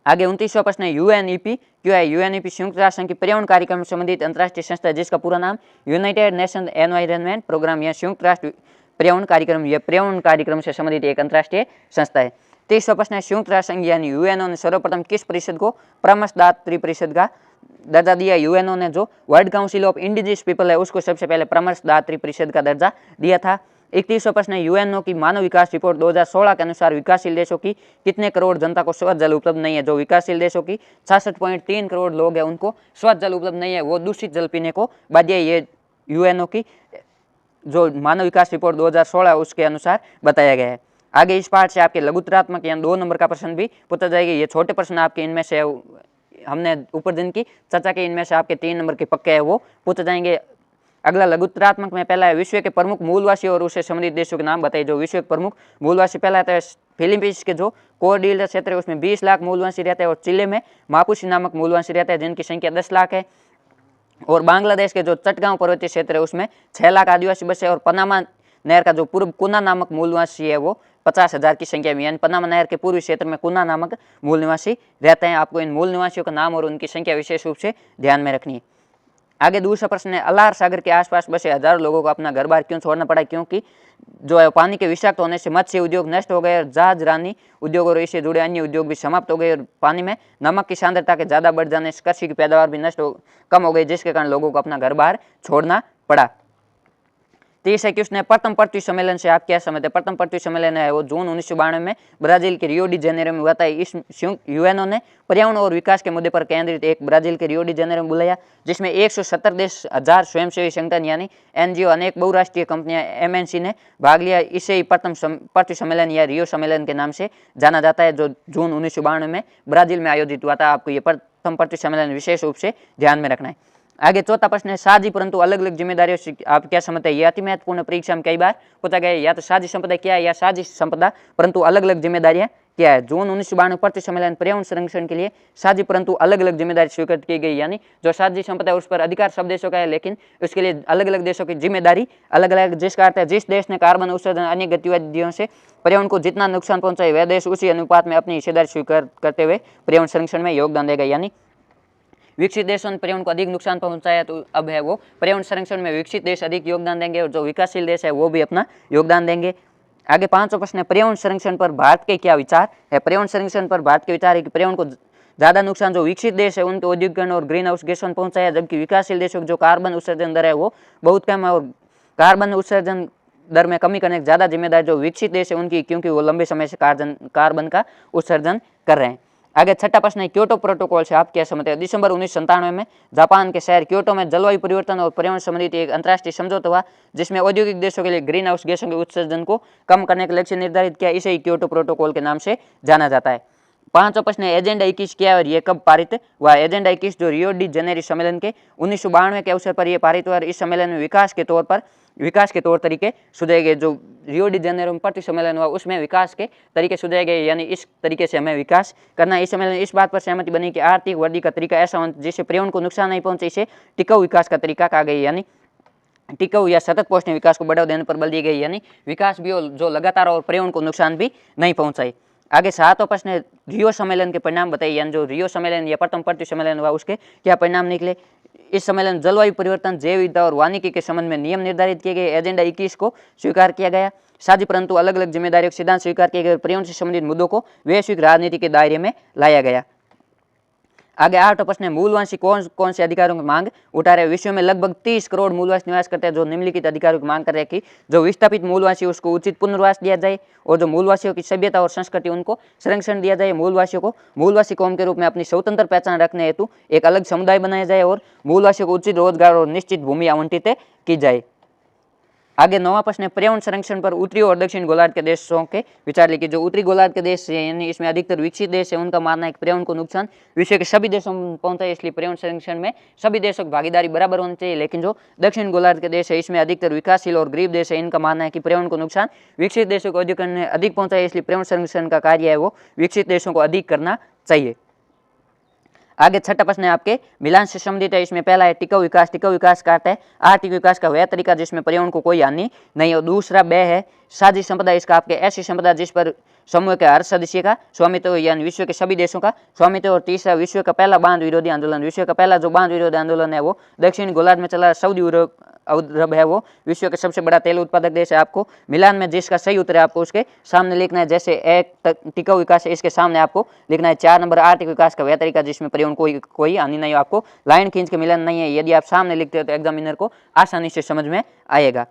S1: आगे 29वां प्रश्न है, यूएनईपी क्यों है? यूएनईपी संयुक्त राष्ट्र संघ की पर्यावरण कार्यक्रम से संबंधित अंतर्राष्ट्रीय संस्था है, जिसका पूरा नाम यूनाइटेड नेशन एनवायरनमेंट प्रोग्राम या संयुक्त राष्ट्र पर्यावरण कार्यक्रम, यह पर्यावरण कार्यक्रम से संबंधित एक अंतर्राष्ट्रीय संस्था है। 30वां प्रश्न है, संयुक्त राष्ट्र संघ यानी यूएनओ ने सर्वप्रथम किस परिषद को परामर्शदात्री परिषद का दर्जा दिया? यूएनओ ने जो world council of indigenous people है उसको सबसे पहले परामर्शदात्री परिषद का दर्जा दिया था। 31वां प्रश्न है, यूएनओ की मानव विकास रिपोर्ट 2016 के अनुसार विकासशील देशों की कितने करोड़ जनता को स्वच्छ जल उपलब्ध नहीं है। जो विकासशील देशों की 66.3 करोड़ लोग हैं उनको स्वच्छ जल उपलब्ध नहीं है, वो दूषित जल पीने को बाध्य है। ये यूएनओ की जो मानव विकास रिपोर्ट 2016 उसके अनुसार बताया गया है। आगे इस पार्ट से आपके लघुतरात्मक या 2 नंबर का प्रश्न भी पूछा जाएगा। ये छोटे प्रश्न आपके इनमें से हमने ऊपर दिन की चर्चा के इनमें से आपके 3 नंबर के पक्के हैं वो पूछे जाएंगे। अगला लघुतरात्मक में पहला है, विश्व के प्रमुख मूलवासी और उससे संबंधित देशों के नाम बताइए। जो विश्व के प्रमुख मूलवासी पहला आता है फिलीपींस के जो कोरडिल क्षेत्र है उसमें 20 लाख मूलवासी रहते हैं, और चिले में मापुसी नामक मूलवासी रहते हैं जिनकी संख्या 10 लाख है। और बांग्लादेश के जो चटगांव पर्वतीय क्षेत्र है उसमें 6 लाख आदिवासी बसे, और पनामा नहर का जो पूर्व कुना नामक मूल निवासी है वो 50,000 की संख्या में, यानी पनामा नहर के पूर्वी क्षेत्र में कुना नामक मूल निवासी रहते हैं। आपको इन मूल निवासियों का नाम और उनकी संख्या विशेष रूप से ध्यान में रखनी है। आगे दूसरा प्रश्न है, अलार सागर के आसपास बसे हजारों लोगों को अपना घर बार क्यों छोड़ना पड़ा। क्योंकि जो है पानी के विषाक्त होने से मत्स्य उद्योग नष्ट हो गए, और जहाज रानी उद्योग और इससे जुड़े अन्य उद्योग भी समाप्त हो गए, और पानी में नमक की सांद्रता के ज़्यादा बढ़ जाने से कृषि की पैदावार भी कम हो गई, जिसके कारण लोगों को अपना घर बार छोड़ना पड़ा। 30 क्वेश्चन है, प्रथम पृथ्वी सम्मेलन से आप क्या समझते हैं। प्रथम पृथ्वी सम्मेलन है वो जून 1992 में ब्राजील के रियो डी जेनेरो में हुआ था। इस यूएनओ ने पर्यावरण और विकास के मुद्दे पर केंद्रित एक ब्राजील के रियो डी जेनेरो में बुलाया, जिसमें 170 देश, 1000 स्वयंसेवी संगठन यानी एनजीओ, अनेक बहुराष्ट्रीय कंपनियां एमएनसी ने भाग लिया। इसे ही प्रथम पृथ्वी सम्मेलन या रियो सम्मेलन के नाम से जाना जाता है, जो जून 1992 में ब्राजील में आयोजित हुआ था। आपको ये प्रथम पृथ्वी सम्मेलन विशेष रूप से ध्यान में रखना है। आगे चौथा प्रश्न है, साझी परंतु अलग अलग जिम्मेदारियों से आप क्या समझते हैं। यह अति महत्वपूर्ण परीक्षा में कई बार पूछा गया है। या तो साझी संपदा क्या है, या साझी संपदा परंतु अलग अलग जिम्मेदारियां क्या है। जून 1992 पृथ्वी सम्मेलन पर्यावरण संरक्षण के लिए साझी परंतु अलग अलग जिम्मेदारी स्वीकृत की गई, यानी जो साझी संपदा है उस पर अधिकार सब देशों का है, लेकिन उसके लिए अलग अलग देशों की जिम्मेदारी अलग अलग। जिसका अर्थ है जिस देश ने कार्बन उत्सर्जन अन्य गतिविधियों से पर्यावरण को जितना नुकसान पहुंचाए वह देश उसी अनुपात में अपनी हिस्सेदारी स्वीकार करते हुए पर्यावरण संरक्षण में योगदान देगा। यानी विकसित देशों ने पर्यावरण को अधिक नुकसान पहुंचाया, तो अब है वो पर्यावरण संरक्षण में विकसित देश अधिक योगदान देंगे, और जो विकासशील देश है वो भी अपना योगदान देंगे। आगे 5वां प्रश्न है, पर्यावरण संरक्षण पर भारत के क्या विचार है। पर्यावरण संरक्षण पर भारत के विचार है कि पर्यावरण को ज़्यादा नुकसान जो विकसित देश है उनके औद्योगिकरण और ग्रीन हाउस गैसों पहुंचाया, जबकि विकासशील देशों की जो कार्बन उत्सर्जन दर है वो बहुत कम है, और कार्बन उत्सर्जन दर में कमी करने की ज़्यादा जिम्मेदारी जो विकसित देश है उनकी, क्योंकि वो लंबे समय से कार्बन का उत्सर्जन कर रहे हैं। आगे छठा प्रश्न है, क्योटो प्रोटोकॉल से आप क्या समझते हैं। दिसंबर 1997 में जापान के शहर क्योटो में जलवायु परिवर्तन और पर्यावरण संबंधित एक अंतर्राष्ट्रीय समझौता हुआ, जिसमें औद्योगिक देशों के लिए ग्रीन हाउस गैसों के उत्सर्जन को कम करने का लक्ष्य निर्धारित किया। इसे ही क्योटो प्रोटोकॉल के नाम से जाना जाता है। 5वां प्रश्न है, एजेंडा 21 क्या है और ये कब पारित हुआ। एजेंडा 21 जो रियो डी जेनेरो सम्मेलन के 1992 के अवसर पर यह पारित हुआ। इस सम्मेलन में विकास के तौर तरीके सुझाए गए। जो रियो डी जेनेरो में पृथ्वी सम्मेलन हुआ उसमें विकास के तरीके सुझाए गए, यानी इस तरीके से हमें विकास करना। इस सम्मेलन में इस बात पर सहमति बनी कि आर्थिक वृद्धि का तरीका ऐसा हो जिससे पर्यावरण को नुकसान नहीं पहुंचे, इसे टिकाऊ विकास का तरीका कहा गया। यानी टिकाऊ या सतत पहुंचने विकास को बढ़ावा देने पर बल दी गई, यानी विकास भी हो जो लगातार और पर्यावरण को नुकसान भी नहीं पहुंचाए। आगे 7वां प्रश्न है, रियो सम्मेलन के परिणाम बताइए। यानी जो रियो सम्मेलन या प्रथम पृथ्वी सम्मेलन हुआ उसके क्या परिणाम निकले। इस सम्मेलन जलवायु परिवर्तन, जैव विविधता और वानिकी के संबंध में नियम निर्धारित किए गए। एजेंडा 21 को स्वीकार किया गया। साझी परंतु अलग अलग जिम्मेदारियों के सिद्धांत स्वीकार किए गए। पर्यावरण से संबंधित मुद्दों को वैश्विक राजनीति के दायरे में लाया गया। आगे 8वां प्रश्न है, मूलवासी कौन कौन से अधिकारों की मांग उठा रहे हैं। विश्व में लगभग 30 करोड़ मूलवासी निवास करते हैं, जो निम्नलिखित अधिकारों की मांग कर रहे हैं कि जो विस्थापित मूलवासी उसको उचित पुनर्वास दिया जाए, और जो मूलवासियों की सभ्यता और संस्कृति उनको संरक्षण दिया जाए। मूलवासियों को मूलवासी कौम के रूप में अपनी स्वतंत्र पहचान रखने हेतु एक अलग समुदाय बनाया जाए, और मूलवासियों को उचित रोजगार और निश्चित भूमि आवंटित की जाए। आगे 9वां प्रश्न है, पर्यावरण संरक्षण पर उत्तरी और दक्षिण गोलार्ध के देशों के विचार लिखिए। जो उत्तरी गोलार्ध के देश है यानी इसमें अधिकतर विकसित देश है, उनका मानना है कि पर्यावरण को नुकसान विश्व के सभी देशों में पहुंचा है, इसलिए पर्यावरण संरक्षण में सभी देशों की भागीदारी बराबर होनी चाहिए। लेकिन जो दक्षिण गोलार्ध के देश है इसमें अधिकतर विकासशील और गरीब देश है, इनका मानना है कि पर्यावरण को नुकसान विकसित देशों को औद्योगिकरण ने अधिक पहुंचा है, इसलिए पर्यावरण संरक्षण का कार्य है वो विकसित देशों को अधिक करना चाहिए। आगे 6वां प्रश्न है आपके मिलान से संबंधित है। इसमें पहला है टिकाऊ विकास। टिकाऊ विकास का अर्थ है आर्थिक विकास का वह तरीका जिसमें पर्यावरण को कोई हानि नहीं हो। दूसरा ब है साझी संपदा। इसका आपके ऐसी संपदा जिस पर समूह के हर सदस्य का स्वामित्व यानी विश्व के सभी देशों का स्वामित्व। और तीसरा विश्व का पहला बांध विरोधी आंदोलन। विश्व का पहला जो बांध विरोधी आंदोलन है वो दक्षिण गोलार्ध में चला। सऊदी अरब है वो विश्व का सबसे बड़ा तेल उत्पादक देश है। आपको मिलान में जिसका सही उत्तर है आपको उसके सामने लिखना है। जैसे एक टिकाऊ विकास है इसके सामने आपको लिखना है 4 नंबर आर्थिक विकास का वह तरीका जिसमें पर्यावरण कोई हानि नहीं हो। आपको लाइन खींच के मिलान नहीं है, यदि आप सामने लिखते हो तो एग्जामिनर को आसानी से समझ में आएगा।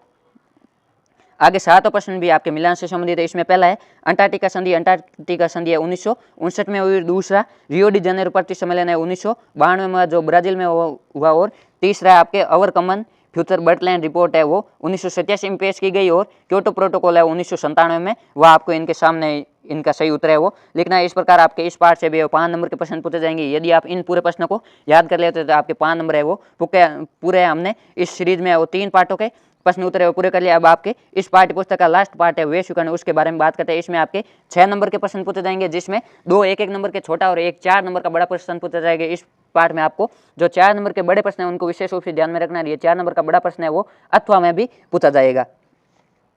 S1: आगे 7वां प्रश्न भी आपके मिलान से संबंधित है। इसमें पहला है अंटार्कटिका संधि। अंटार्कटिका संधि है 1959 में हुई। दूसरा रियो डी जनेरो प्रति सम्मेलन है 1992 में जो ब्राजील में हुआ। और तीसरा आपके अवर कॉमन फ्यूचर बर्टलैंड रिपोर्ट है वो 1987 में पेश की गई। और क्योटो प्रोटोकॉल है 1997 में, वह आपको इनके सामने इनका सही उत्तर है वो लिखना है। इस प्रकार आपके इस पार्ट से भी 5 नंबर के प्रश्न पूछे जाएंगे। यदि आप इन पूरे प्रश्नों को याद कर लेते तो आपके 5 नंबर है वो पूरे हमने इस सीरीज में वो 3 पार्टों के प्रश्न उत्तर है वो पूरे कर लिया। अब आपके इस पाठ्य पुस्तक का लास्ट पार्ट है वैश्विकरण, उसके बारे में बात करते हैं। इसमें आपके 6 नंबर के प्रश्न पूछे जाएंगे, जिसमें 2 1-1 नंबर के छोटा और 1 4 नंबर का बड़ा प्रश्न पूछा जाएगा। इस पार्ट में आपको जो 4 नंबर के बड़े प्रश्न है उनको विशेष रूप से ध्यान में रखना है। ये 4 नंबर का बड़ा प्रश्न है वो अथवा में भी पूछा जाएगा।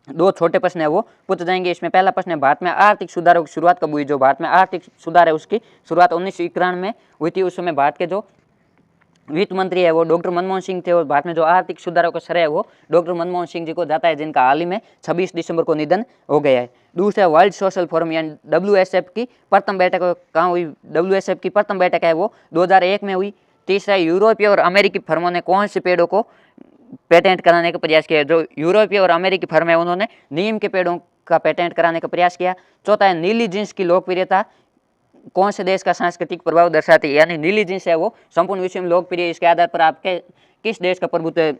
S1: 2 छोटे प्रश्न है वो पूछे जाएंगे। इसमें पहला प्रश्न है भारत में आर्थिक सुधारों की शुरुआत कब हुई। जो भारत में आर्थिक सुधार है उसकी शुरुआत 1991 में हुई थी। उस समय भारत के जो वित्त मंत्री है वो डॉक्टर मनमोहन सिंह थे। और भारत में जो आर्थिक सुधारों का श्रेय है वो डॉक्टर मनमोहन सिंह जी को जाता है, जिनका हाल ही में 26 दिसंबर को निधन हो गया है। दूसरा वर्ल्ड सोशल फोरम यानी WSF की प्रथम बैठक कहाँ हुई। WSF की प्रथम बैठक है वो 2001 में हुई। तीसरा यूरोपीय और अमेरिकी फर्मों ने कौन से पेड़ों को पेटेंट कराने का प्रयास किया। जो यूरोपीय और अमेरिकी फर्म है उन्होंने नीम के पेड़ों का पेटेंट कराने का प्रयास किया। चौथा है नीली जींस की लोकप्रियता कौन से देश का सांस्कृतिक प्रभाव दर्शाती है। यानी नीली जींस है वो संपूर्ण विश्व में लोकप्रिय, इसके आधार पर आपके किस देश का प्रभुत्व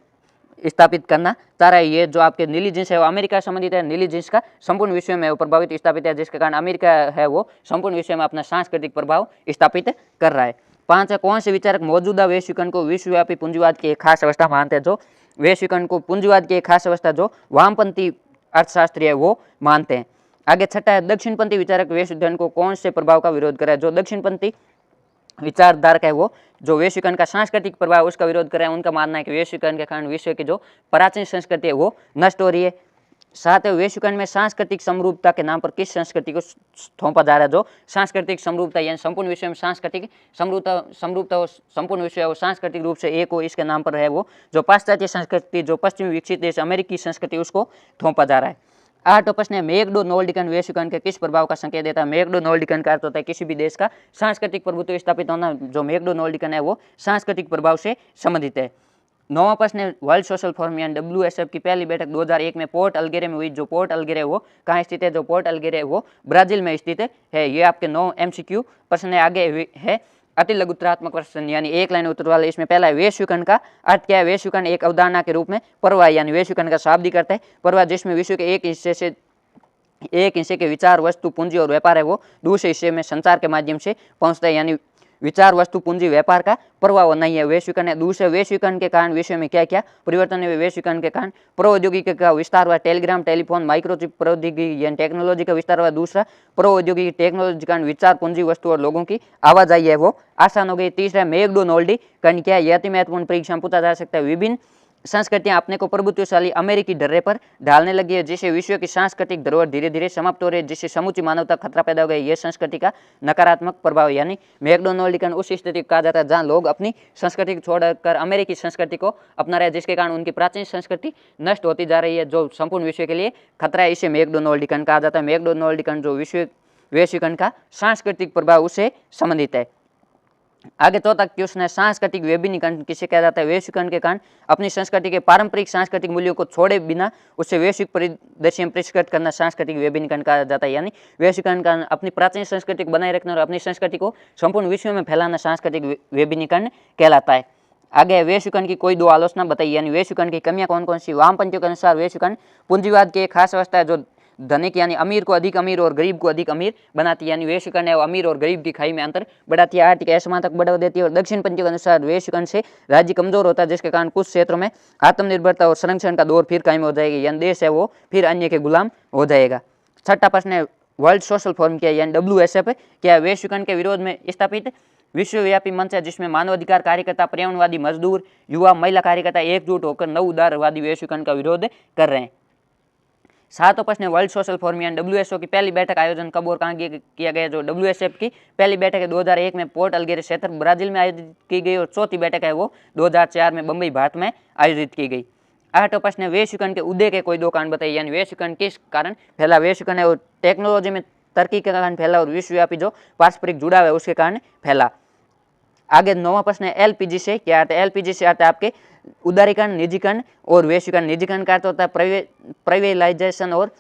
S1: स्थापित करना चाह रहा है। ये जो आपके नीली जींस है वो अमेरिका से संबंधित है। नीली जींस का संपूर्ण विश्व में प्रभावित स्थापित है, जिसके कारण अमेरिका है वो संपूर्ण विश्व में अपना सांस्कृतिक प्रभाव स्थापित कर रहा है। 5 है कौन से विचारक मौजूदा वैश्वीकरण को विश्वव्यापी पूंजीवाद की एक खास अवस्था मानते हैं। जो वैश्वीकरण को पूंजीवाद की एक खास अवस्था जो वामपंथी अर्थशास्त्री है वो मानते हैं। आगे छठा है दक्षिणपंथी विचारक वैश्वीकरण को कौन से प्रभाव का विरोध करे। जो दक्षिणपंथी विचारधारक है वो जो वैश्वीकरण का सांस्कृतिक प्रभाव उसका विरोध कर रहे हैं। उनका मानना है कि वैश्वीकरण के कारण विश्व की जो प्राचीन संस्कृति है वो नष्ट हो रही है। 7 है वैश्वीकरण में सांस्कृतिक समरूपता के नाम पर किस संस्कृति को थोपा जा रहा है। जो सांस्कृतिक समरूपता यानी संपूर्ण विश्व में सांस्कृतिक समरूपता संपूर्ण विश्व वो सांस्कृतिक रूप से एक हो, इसके नाम पर है वो जो पाश्चात्य संस्कृति जो पश्चिमी विकसित देश अमेरिकी संस्कृति उसको थोपा जा रहा है। 8 प्रश्न है मैकडोनाल्डिकन वैश्वीकरण के किस प्रभाव का संकेत देता है। मैकडोनाल्डिकन का अर्थ होता है किसी भी देश का सांस्कृतिक प्रभुत्व स्थापित होना। जो मैकडोनाल्डिकन है वो सांस्कृतिक प्रभाव से संबंधित है। 9वां प्रश्न है वर्ल्ड सोशल फोरम यानी WSF की पहली बैठक 2001 में पोर्ट अलगेरे में हुई। जो पोर्ट अलगेरे वो कहाँ स्थित है। जो पोर्ट अलगेरे वो ब्राजील में स्थित है। ये आपके 9 MCQ प्रश्न है। आगे है अति लघुत्तरात्मक प्रश्न यानी 1 लाइन उत्तर वाले। इसमें पहला है वैश्वीकरण का अर्थ क्या है। वैश्वीकरण एक अवधारणा के रूप में प्रवाह यानी वैश्वीकरण का शाब्दिक अर्थ है प्रवाह, जिसमें विश्व के एक हिस्से के विचार वस्तु पूंजी और व्यापार है वो दूसरे हिस्से में संचार के माध्यम से पहुंचता है। यानी विचार वस्तु पूंजी व्यापार का प्रभाव नहीं है वैश्वीकरण है। दूसरे वैश्वीकरण के कारण विश्व में क्या क्या परिवर्तन है। वैश्वीकरण के कारण प्रौद्योगिकी का विस्तार हुआ, टेलीग्राम टेलीफोन माइक्रोचिप प्रौद्योगिकी यानी टेक्नोलॉजी का विस्तार हुआ। दूसरा प्रौद्योगिकी टेक्नोलॉजी के कारण विचार पूंजी वस्तु और लोगों की आवाजाही है वो आसान हो गई। तीसरा मैकडोनाल्डिकन क्या है। यह अति महत्वपूर्ण परीक्षा में पूछा जा सकता है। विभिन्न संस्कृतियां अपने को प्रभुत्वशाली अमेरिकी ढर्रे पर ढालने लगी है, जिससे विश्व की सांस्कृतिक धरोहर धीरे धीरे समाप्त हो रही है, जिससे समूची मानवता खतरा पैदा हो गया। यह संस्कृति का नकारात्मक प्रभाव यानी मैकडोनाल्डिकन उस स्थिति को कहा जाता है जहां लोग अपनी संस्कृति को छोड़कर अमेरिकी संस्कृति को अपना रहे, जिसके कारण उनकी प्राचीन संस्कृति नष्ट होती जा रही है, जो संपूर्ण विश्व के लिए खतरा है। इसे मैकडोनाल्डिकन कहा जाता है। मैकडोनाल्डिकन जो वैश्वीकरण का सांस्कृतिक प्रभाव उससे संबंधित है। आगे चौथा क्वेश्चन है सांस्कृतिक विभिन्नीकरण किसे कहा जाता है। वैश्वीकरण के कारण अपनी संस्कृति के पारंपरिक सांस्कृतिक मूल्यों को छोड़े बिना उससे वैश्विक परिदृश्य में परिष्कृत करना सांस्कृतिक विभिन्नीकरण कहा जाता है। यानी वैश्वीकरण का अपनी प्राचीन संस्कृति को बनाए रखना और अपनी संस्कृति को संपूर्ण विश्व में फैलाना सांस्कृतिक विभिन्नीकरण कहलाता है। आगे वैश्वीकरण की कोई 2 आलोचना बताइए। यानी वैश्वीकरण की कमियां कौन कौन सी। वामपंथियों के अनुसार वैश्वीकरण पूंजीवाद की एक खास अवस्था है जो धनिक यानी अमीर को अधिक अमीर और गरीब को अधिक अमीर बनाती है। यानी वैश्वीकरण है वो अमीर और गरीब की खाई में अंतर बढ़ाती है, आर्थिक असमानता को बढ़ावा देती है। और दक्षिणपंथियों के अनुसार वैश्वीकरण से राज्य कमजोर होता है, जिसके कारण कुछ क्षेत्रों में आत्मनिर्भरता और संरक्षण का दौर फिर कायम हो जाएगी, यानी देश है वो फिर अन्य के गुलाम हो जाएगा। 6ठा प्रश्न है वर्ल्ड सोशल फोरम क्या है यानी WSF क्या है। वैश्वीकरण के विरोध में स्थापित विश्वव्यापी मंच है जिसमें मानवाधिकार कार्यकर्ता, पर्यावरणवादी, मजदूर, युवा, महिला कार्यकर्ता एकजुट होकर नव उदारवादी वैश्वीकरण का विरोध कर रहे हैं। 7वां प्रश्न है वर्ल्ड सोशल फोरम यानी WHO की पहली बैठक आयोजन कब और कहाँ किया गया। जो WSF की पहली बैठक है 2001 में पोर्ट अलगेरे क्षेत्र ब्राजील में आयोजित की गई और चौथी बैठक है वो 2004 में बम्बई भारत में आयोजित की गई। 8वां प्रश्न है वैश्वीकरण के उदय के कोई 2 कारण बताइए। यानी वैश्वीकरण किस कारण फैला। वैश्वीकरण है वो टेक्नोलॉजी में तरक्की के कारण फैला और विश्वव्यापी जो पारस्परिक जुड़ाव है उसके कारण फैला। आगे 9वां प्रश्न है एलपीजी से क्या आता है। एलपीजी से आता है आपके उदारीकरण, निजीकरण और वैश्वीकरण। निजीकरण का अर्थ होता है प्राइवेलाइजेशन और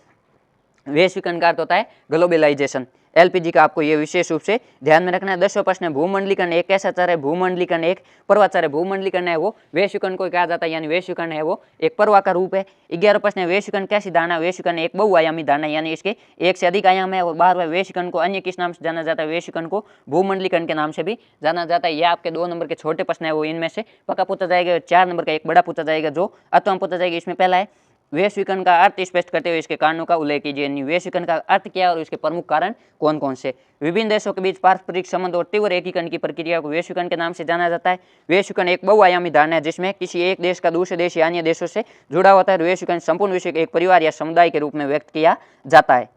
S1: वैश्वीकरण का अर्थ होता है ग्लोबलाइजेशन। एलपीजी का आपको ये विशेष रूप से ध्यान में रखना है। 10वां प्रश्न है भूमंडलीकरण एक कैसा चर है। भूमंडलीकरण एक पर्वतचर है। भूमंडलीकरण है वो वैश्वीकरण को कहा जाता है, यानी वैश्वीकरण है वो एक पर्वा का रूप है। 11वां प्रश्न है वैश्वीकरण कैसी धारणा। वैश्वीकरण एक बहुआयामी धारणा, यानी इसके एक से अधिक आयाम है। और 12वां वैश्वीकरण को अन्य किस नाम से जाना जाता है। वैश्वीकरण को भूमंडलीकरण के नाम से भी जाना जाता है। यह आपके 2 नंबर के छोटे प्रश्न है वो इनमें से पक्का पूछा जाएगा। 4 नंबर का एक बड़ा पूछा जाएगा जो अथवा पूछा जाएगा। इसमें पहला है वैश्वीकरण का अर्थ स्पष्ट करते हुए इसके कारणों का उल्लेख कीजिए। वैश्वीकरण का अर्थ क्या है और इसके प्रमुख कारण कौन कौन से। विभिन्न देशों के बीच पारस्परिक संबंध और तीव्र एकीकरण की प्रक्रिया को वैश्वीकरण के नाम से जाना जाता है। वैश्वीकरण एक बहुआयामी धारणा है जिसमें किसी एक देश का दूसरे देश या अन्य देशों से जुड़ा होता है। वैश्वीकरण संपूर्ण विश्व के एक परिवार या समुदाय के रूप में व्यक्त किया जाता है।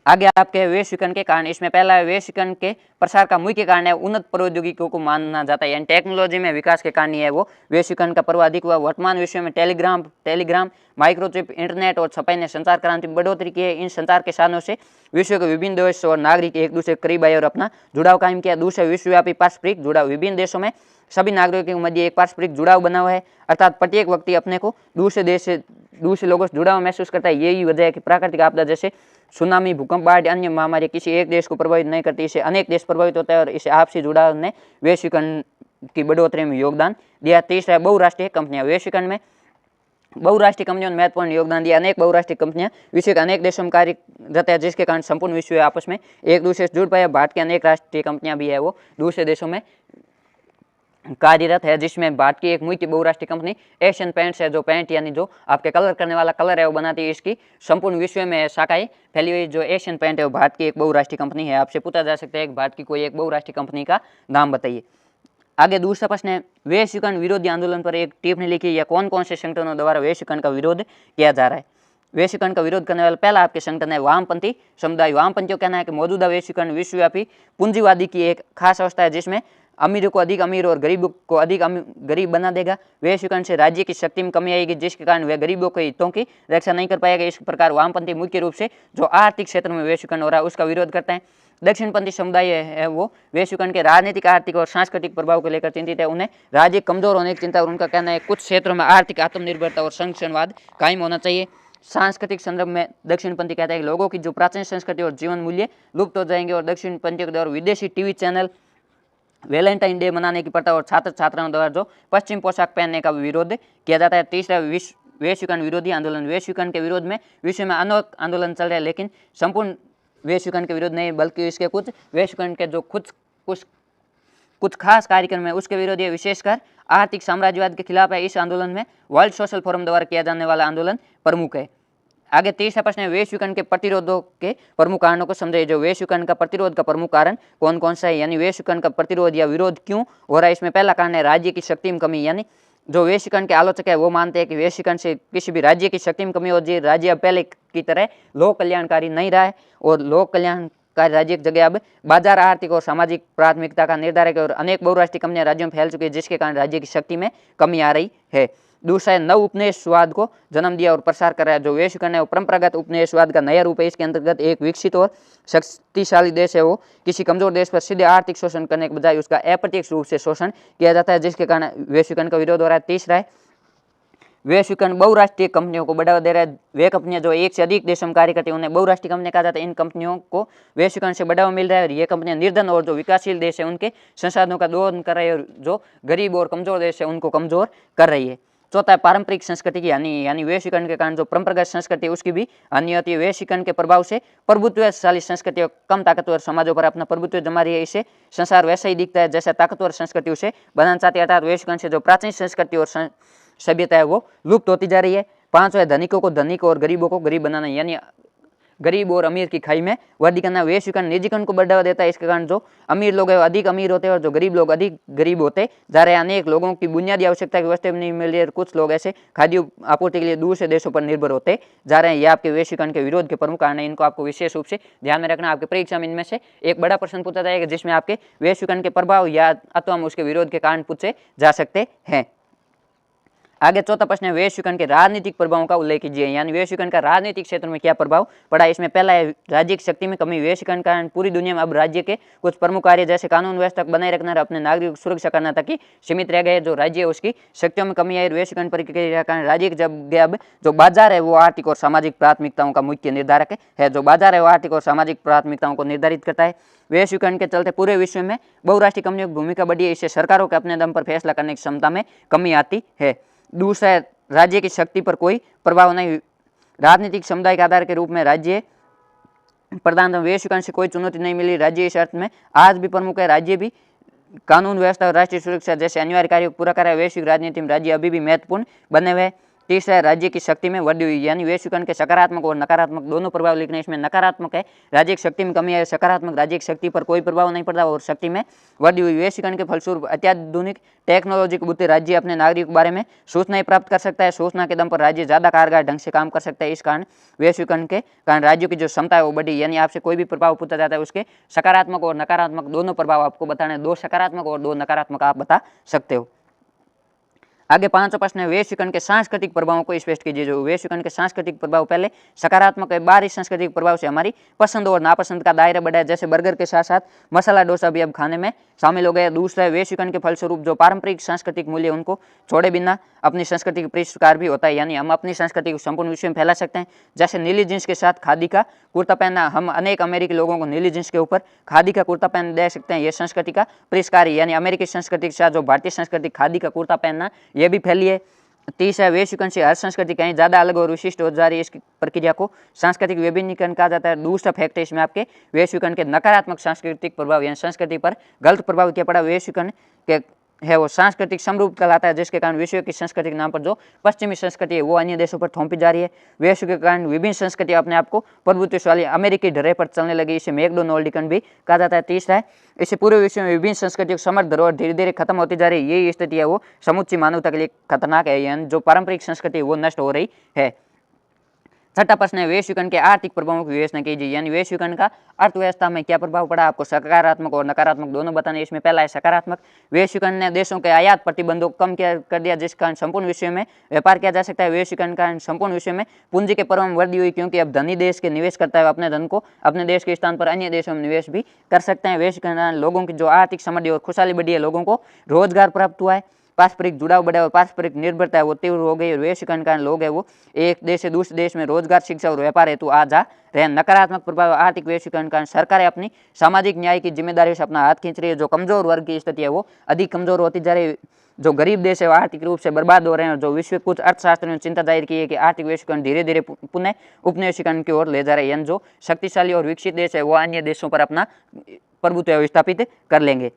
S1: आगे आपके वैश्वीकरण के कारण, इसमें पहला है वैश्वीकरण के प्रसार का मुख्य कारण है उन्नत प्रौद्योगिकियों को माना जाता है, यानी टेक्नोलॉजी में विकास के कारण ही है वो वैश्वीकरण का प्रभाव अधिक हुआ। वर्तमान विश्व में टेलीग्राम माइक्रोचिप, इंटरनेट और छपाई ने संचार क्रांति में बढ़ोतरी की है। इन संचार के साधनों से विश्व के विभिन्न देश और नागरिक एक दूसरे के करीब आए और अपना जुड़ाव कायम किया। दूसरा विश्वव्यापी पारस्परिक जुड़ाव, विभिन्न देशों में सभी नागरिकों के मध्य एक पारस्परिक जुड़ाव बना हुआ है, अर्थात प्रत्येक व्यक्ति अपने को दूसरे देश से दूसरे लोगों से जुड़ाव महसूस करता है। यही वजह है कि प्राकृतिक आपदा जैसे सुनामी, भूकंप, बाढ़, अन्य महामारी किसी एक देश को प्रभावित नहीं करती, इससे अनेक देश प्रभावित होता है और इसे आपसी जुड़ाव ने वैश्वीकरण की बढ़ोतरी में योगदान दिया। तीसरा है बहुराष्ट्रीय कंपनियां। वैश्वीकरण में बहुराष्ट्रीय कंपनियों ने महत्वपूर्ण योगदान दिया। अनेक बहुराष्ट्रीय कंपनियां विश्व के अनेक देशों में कार्यरत है जिसके कारण संपूर्ण विश्व आपस में एक दूसरे से जुड़ पाए। भारत की अनेक राष्ट्रीय कंपनियां भी है वो दूसरे देशों में कार्यरत है, जिसमें भारत की एक मुख्य बहुराष्ट्रीय कंपनी एशियन पेंट्स है, जो पेंट यानी जो आपके कलर करने वाला कलर है वो बनाती है। इसकी संपूर्ण विश्व में शाखाएं फैली हुई। जो एशियन पेंट है वो भारत की एक बहुराष्ट्रीय कंपनी है। आपसे पूछा जा सकता है कि भारत की कोई एक बहुराष्ट्रीय कंपनी का नाम बताइए। आगे दूसरा प्रश्न है वैश्वीकरण विरोधी आंदोलन पर एक टिप्पणी लिखी या कौन कौन से संगठनों द्वारा वैश्वीकरण का विरोध किया जा रहा है। वैश्वीकरण का विरोध करने वाला पहला आपके संगठन है वामपंथी समुदाय। वामपंथियों का कहना है कि मौजूदा वैश्वीकरण विश्वव्यापी पूंजीवादी की एक खास अवस्था है जिसमें अमीरों को अधिक अमीर और गरीबों को अधिक गरीब बना देगा। वैश्वीकरण से राज्य की शक्ति में कमी आएगी जिसके कारण वह गरीबों के हितों की रक्षा नहीं कर पाएगा। इस प्रकार वामपंथी मुख्य रूप से जो आर्थिक क्षेत्र में वैश्वीकरण हो रहा है उसका विरोध करते हैं। दक्षिणपंथी समुदाय है वो वैश्वीकरण के राजनीतिक, आर्थिक और सांस्कृतिक प्रभाव को लेकर चिंतित है। उन्हें राज्य कमजोर होने की चिंता और उनका कहना है कुछ क्षेत्रों में आर्थिक आत्मनिर्भरता और संरक्षणवाद कायम होना चाहिए। सांस्कृतिक संदर्भ में दक्षिणपंथी कहता है कि लोगों की जो प्राचीन संस्कृति और जीवन मूल्य लुप्त हो जाएंगे और दक्षिणपंथियों के द्वारा विदेशी टीवी चैनल, वैलेंटाइन डे मनाने की प्रथा और छात्र छात्राओं द्वारा जो पश्चिम पोशाक पहनने का विरोध किया जाता है। तीसरा वैश्वीकरण विरोधी आंदोलन। वैश्वीकरण के विरोध में विश्व में अनेक आंदोलन चल रहे हैं, लेकिन संपूर्ण वैश्वीकरण के विरोध नहीं बल्कि इसके कुछ वैश्वीकरण के जो कुछ खास कार्यक्रम है उसके विरोध है। विशेषकर आर्थिक साम्राज्यवाद के खिलाफ है। इस आंदोलन में वर्ल्ड सोशल फोरम द्वारा किया जाने वाला आंदोलन प्रमुख है। आगे तीसरा प्रश्न है वैश्वीकरण के प्रतिरोधों के प्रमुख कारणों को समझिए। जो वैश्वीकरण का प्रतिरोध का प्रमुख कारण कौन कौन सा है, यानी वैश्वीकरण का प्रतिरोध या विरोध क्यों हो रहा है। इसमें पहला कारण है राज्य की शक्ति में कमी, यानी जो वैश्वीकरण के आलोचक है वो मानते हैं कि वैश्वीकरण से किसी भी राज्य की शक्ति में कमी होती है। राज्य अब पहले की तरह लोक कल्याणकारी नहीं रहा है और लोक कल्याणकारी राज्य की जगह अब बाजार, आर्थिक और सामाजिक प्राथमिकता का निर्धारक है और अनेक बहुराष्ट्रीय कंपनियां राज्यों में फैल चुकी है जिसके कारण राज्य की शक्ति में कमी आ रही है। दूसरा है नव उपनिवेशवाद को जन्म दिया और प्रसार कर रहा है। जो वैश्वीकरण है वो परंपरागत उपनिवेशवाद का नया रूप है। इसके अंतर्गत एक विकसित और शक्तिशाली देश है वो किसी कमजोर देश पर सीधे आर्थिक शोषण करने के बजाय उसका अप्रत्यक्ष रूप से शोषण किया जाता है जिसके कारण वैश्वीकरण का विरोध हो रहा है। तीसरा है वैश्वीकरण बहुराष्ट्रीय कंपनियों को बढ़ावा दे रहा है। वे कंपनियां जो एक से अधिक देशों में कार्य करती हैं उन्हें बहुराष्ट्रीय कंपनियां कहा जाता है। इन कंपनियों को वैश्वीकरण से बढ़ावा मिल रहा है और ये कंपनियां निर्धन और जो विकासशील देश है उनके संसाधनों का दोहन कर रही है और जो गरीब और कमजोर देश है उनको कमजोर कर रही है। चौथा है पारंपरिक संस्कृति की हानि, यानी वैश्वीकरण के कारण जो परंपरागत संस्कृति है उसकी भी हानि होती है। वैश्वीकरण के प्रभाव से प्रभुत्वशाली संस्कृति और कम ताकतवर समाजों पर अपना प्रभुत्व जमा रही है। इससे संसार वैसा ही दिखता है जैसा ताकतवर संस्कृति उसे बनाना चाहती है। अर्थात वैश्वीकरण से जो प्राचीन संस्कृति और सभ्यता है वो लुप्त होती जा रही है। पांचवा है धनिकों को धनिक और गरीबों को गरीब बनाना, यानी गरीब और अमीर की खाई में वृद्धि करना। वैश्वीकरण निजीकरण को बढ़ावा देता है। इसके कारण जो अमीर लोग हैं वो अधिक अमीर होते हैं और जो गरीब लोग अधिक गरीब होते जा रहे हैं। अनेक लोगों की बुनियादी आवश्यकता की वस्तुएं नहीं मिल रही है। कुछ लोग ऐसे खाद्य आपूर्ति के लिए दूसरे देशों पर निर्भर होते जा रहे हैं। ये आपके वैश्वीकरण के विरोध के प्रमुख कारण है। इनको आपको विशेष रूप से ध्यान में रखना। आपके परीक्षा में इनमें से एक बड़ा प्रश्न पूछा जाएगा जिसमें आपके वैश्वीकरण के प्रभाव या अथवा उसके विरोध के कारण पूछे जा सकते हैं। आगे चौथा प्रश्न है, वैश्वीकरण के राजनीतिक प्रभावों का उल्लेख कीजिए। यानी वैश्वीकरण का राजनीतिक क्षेत्र में क्या प्रभाव पड़ा। इसमें पहला है राज्य की शक्ति में कमी। वैश्वीकरण के कारण पूरी दुनिया में अब राज्य के कुछ प्रमुख कार्य जैसे कानून व्यवस्था बनाए रखना और अपने नागरिक की सुरक्षा करना तक ही सीमित रह गए। जो राज्य है उसकी शक्तियों में कमी आई। वैश्वीकरण प्रक्रिया के कारण राज्य के जगह अब जो बाजार है वो आर्थिक और सामाजिक प्राथमिकताओं का मुख्य निर्धारक है। जो बाजार है वो आर्थिक और सामाजिक प्राथमिकताओं को निर्धारित करता है। वैश्वीकरण के चलते पूरे विश्व में बहुराष्ट्रीय कंपनियों की भूमिका बढ़ी है। इससे सरकारों के अपने दम पर फैसला करने की क्षमता में कमी आती है। दूसरा है, राज्य की शक्ति पर कोई प्रभाव नहीं। राजनीतिक समुदाय के आधार के रूप में राज्य प्रधान वैश्वीकरण से कोई चुनौती नहीं मिली। राज्य इस अर्थ में आज भी प्रमुख है। राज्य भी कानून व्यवस्था और राष्ट्रीय सुरक्षा जैसे अनिवार्य कार्यों को पूरा कर रहा है। वैश्विक राजनीति में राज्य अभी भी महत्वपूर्ण बने हुए हैं। तीसरा है, राज्य की शक्ति में वृद्धि हुई। यानी वैश्वीकरण के सकारात्मक और नकारात्मक दोनों प्रभाव लिखने। इसमें नकारात्मक है राज्य की शक्ति में कमी है, सकारात्मक राज्य की शक्ति पर कोई प्रभाव नहीं पड़ता और शक्ति में वृद्धि हुई। वैश्वीकरण के फलस्वरूप अत्याधुनिक टेक्नोलॉजी के बुद्धि राज्य अपने नागरिकों के बारे में सूचनाएं प्राप्त कर सकता है। सूचना के दम पर राज्य ज्यादा कारगर ढंग से काम कर सकता है। इस कारण वैश्वीकरण के कारण राज्यों की जो क्षमता है वो बढ़ी। यानी आपसे कोई भी प्रभाव पूछा जाता है उसके सकारात्मक और नकारात्मक दोनों प्रभाव आपको बताना है। 2 सकारात्मक और 2 नकारात्मक आप बता सकते हो। आगे पांचवा प्रश्न है, वैश्वीकरण के सांस्कृतिक प्रभावों को स्पष्ट कीजिए। जो वैश्वीकरण के सांस्कृतिक प्रभाव पहले सकारात्मक है। बाहरी सांस्कृतिक प्रभाव से हमारी पसंद और नापसंद का दायरा बढ़ा है। जैसे बर्गर के साथ साथ मसाला डोसा भी अब खाने में शामिल हो गया। दूसरा है, वैश्वीकरण के फलस्वरूप जो पारंपरिक सांस्कृतिक मूल्य उनको छोड़े बिना अपनी संस्कृति का परिष्कार भी होता है। यानी हम अपनी संस्कृति को संपूर्ण विश्व में फैला सकते हैं। जैसे नीली जींस के साथ खादी का कुर्ता पहनना, हम अनेक अमेरिकी लोगों को नीली जींस के ऊपर खादी का कुर्ता पहन दे सकते हैं। यह संस्कृति का परिष्कार है। यानी अमेरिकी संस्कृति के साथ जो भारतीय संस्कृति खादी का कुर्ता पहनना यह भी फैली है। तीसरा, वैश्वीकरण से हर संस्कृति कहीं ज्यादा अलग और विशिष्ट हो जा रही है। इस प्रक्रिया को सांस्कृतिक विभिन्नीकरण कहा जाता है। दूसरा फैक्ट है इसमें आपके वैश्वीकरण के नकारात्मक सांस्कृतिक प्रभाव यानी संस्कृति पर गलत प्रभाव क्या पड़ा। वैश्वीकरण के है वो सांस्कृतिक समरूप कहलाता है, जिसके कारण विश्व की संस्कृति के नाम पर जो पश्चिमी संस्कृति है वो अन्य देशों पर थोपी जा रही है। विश्व के कारण विभिन्न संस्कृतियां अपने आप को प्रभुत्वशाली अमेरिकी ढर्रे पर चलने लगी। इसे मैकडोनाल्डिकन भी कहा जाता है। तीसरा है, इससे पूरे विश्व में विभिन्न संस्कृतियों की समर्थ धरोहर धीरे धीरे खत्म होती जा रही है। यही स्थिति है वो समुच्ची मानवता के लिए खतरनाक है। यानी जो पारंपरिक संस्कृति है वो नष्ट हो रही है। छठा प्रश्न है, वैश्वीकरण के आर्थिक प्रभावों की विवेचना कीजिए। यानी वैश्वीकरण का अर्थव्यवस्था में क्या प्रभाव पड़ा। आपको सकारात्मक और नकारात्मक दोनों बताने। इसमें पहला है सकारात्मक। वैश्वीकरण ने देशों के आयात प्रतिबंधों को कम कर दिया, जिस कारण संपूर्ण विश्व में व्यापार किया जा सकता है। वैश्वीकरण के कारण संपूर्ण विश्व में पूंजी के प्रवाह में वृद्धि हुई, क्योंकि अब धनी देश के निवेश करता है अपने धन को अपने देश के स्थान पर अन्य देशों में निवेश भी कर सकते हैं। वैश्वीकरण लोगों की जो आर्थिक समृद्धि और खुशहाली बढ़ी है, लोगों को रोजगार प्राप्त हुआ है, पारस्परिक जुड़ाव बढ़ा और पारस्परिक निर्भरता है वो तीव्र हो गई। वैश्वीकरण कारण लोग है वो एक देश से दूसरे देश में रोजगार, शिक्षा और व्यापार हेतु आ जा रहे हैं। नकारात्मक प्रभाव आर्थिक वैश्वीकरण कारण सरकारें अपनी सामाजिक न्याय की जिम्मेदारी से अपना हाथ खींच रही है। जो कमजोर वर्ग की स्थिति है वो अधिक कमजोर होती जा रही है। जो गरीब देश है वो आर्थिक रूप से बर्बाद हो रहे हैं। जो विश्व कुछ अर्थशास्त्रियों ने चिंता जाहिर की है कि आर्थिक वैश्वीकरण धीरे धीरे पुनः उपनिवेशीकरण की ओर ले जा रहे हैं। यानी जो शक्तिशाली और विकसित देश है वो अन्य देशों पर अपना प्रभुत्व स्थापित कर लेंगे।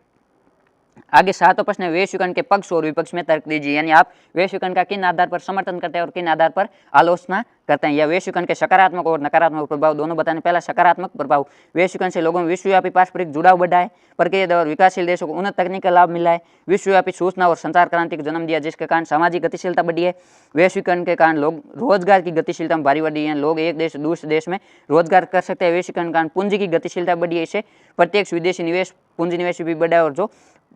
S1: आगे सातवां प्रश्न है, वैश्वीकरण के पक्ष और विपक्ष में तर्क दीजिए। यानी आप वैश्वीकरण का किन आधार पर समर्थन करते हैं और किन आधार पर आलोचना करते हैं, या वैश्वीकरण के सकारात्मक और नकारात्मक प्रभाव दोनों बताने। पहला सकारात्मक प्रभाव, वैश्वीकरण से लोगों में विश्वव्यापी पारस्परिक जुड़ाव बढ़ा है। प्रक्रिया और विकासशील देशों को उन्नत तकनीक का लाभ मिला है। विश्वव्यापी सूचना और संचार क्रांति को जन्म दिया, जिसके कारण सामाजिक गतिशीलता बढ़ी है। वैश्वीकरण के कारण लोग रोजगार की गतिशीलता में भारी बढ़ी है। लोग एक देश से दूसरे देश में रोजगार कर सकते हैं। वैश्वीकरण के कारण पूंजी की गतिशीलता बढ़ी है। इससे प्रत्यक्ष विदेशी निवेश, पूंजी निवेश भी बढ़ा है। और जो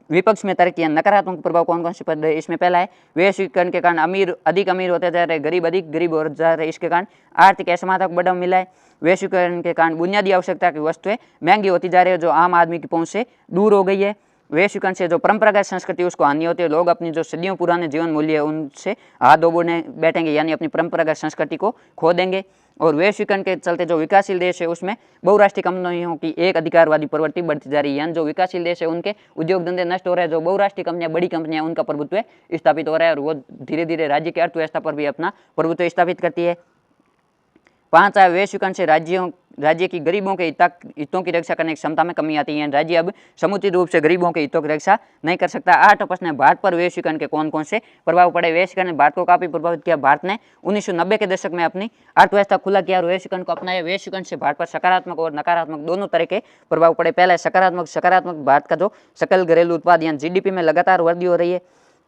S1: विपक्ष में तर्क किया नकारात्मक प्रभाव कौन कौन से पद है। इसमें पहला है, वैश्वीकरण के कारण अमीर अधिक अमीर होते जा रहे, गरीब अधिक गरीब हो जा रहे। इसके कारण आर्थिक असमानता को बढ़ावा मिला है। वैश्वीकरण के कारण बुनियादी आवश्यकता की वस्तुएं महंगी होती जा रही है, जो आम आदमी की पहुंच से दूर हो गई है। वैश्वीकरण से जो परंपरागत संस्कृति उसको हानि होती है। लोग अपनी जो सदियों पुराने जीवन मूल्य है उनसे हाथ धोने बैठेंगे, यानी अपनी परंपरागत संस्कृति को खो देंगे। और वैश्वीकरण के चलते जो विकासशील देश है उसमें बहुराष्ट्रीय कंपनियों की एक अधिकारवादी प्रवृत्ति बढ़ती जा रही है। यानी जो विकासशील देश है उनके उद्योग धंधे नष्ट हो रहे हैं। जो बहुराष्ट्रीय कंपनियां, बड़ी कंपनियां, उनका प्रभुत्व स्थापित हो रहा है और वो धीरे धीरे राज्य की अर्थव्यवस्था पर भी अपना प्रभुत्व स्थापित करती है। पांचवा, वैश्वीकरण से राज्य की गरीबों के हितों की रक्षा करने की क्षमता में कमी आती है। राज्य अब समुचित रूप से गरीबों के हितों की रक्षा नहीं कर सकता। आठवां प्रश्न है, भारत पर वैश्वीकरण के कौन कौन से प्रभाव पड़े। वैश्वीकरण ने भारत को काफी प्रभावित किया। भारत ने 1990 के दशक में अपनी अर्थव्यवस्था खुला किया और वैश्वीकरण को अपनाया। वैश्वीकरण से भारत पर सकारात्मक और नकारात्मक दोनों तरह के प्रभाव पड़े। पहला है सकारात्मक भारत का जो सकल घरेलू उत्पाद यानी जीडीपी में लगातार वृद्धि हो रही है।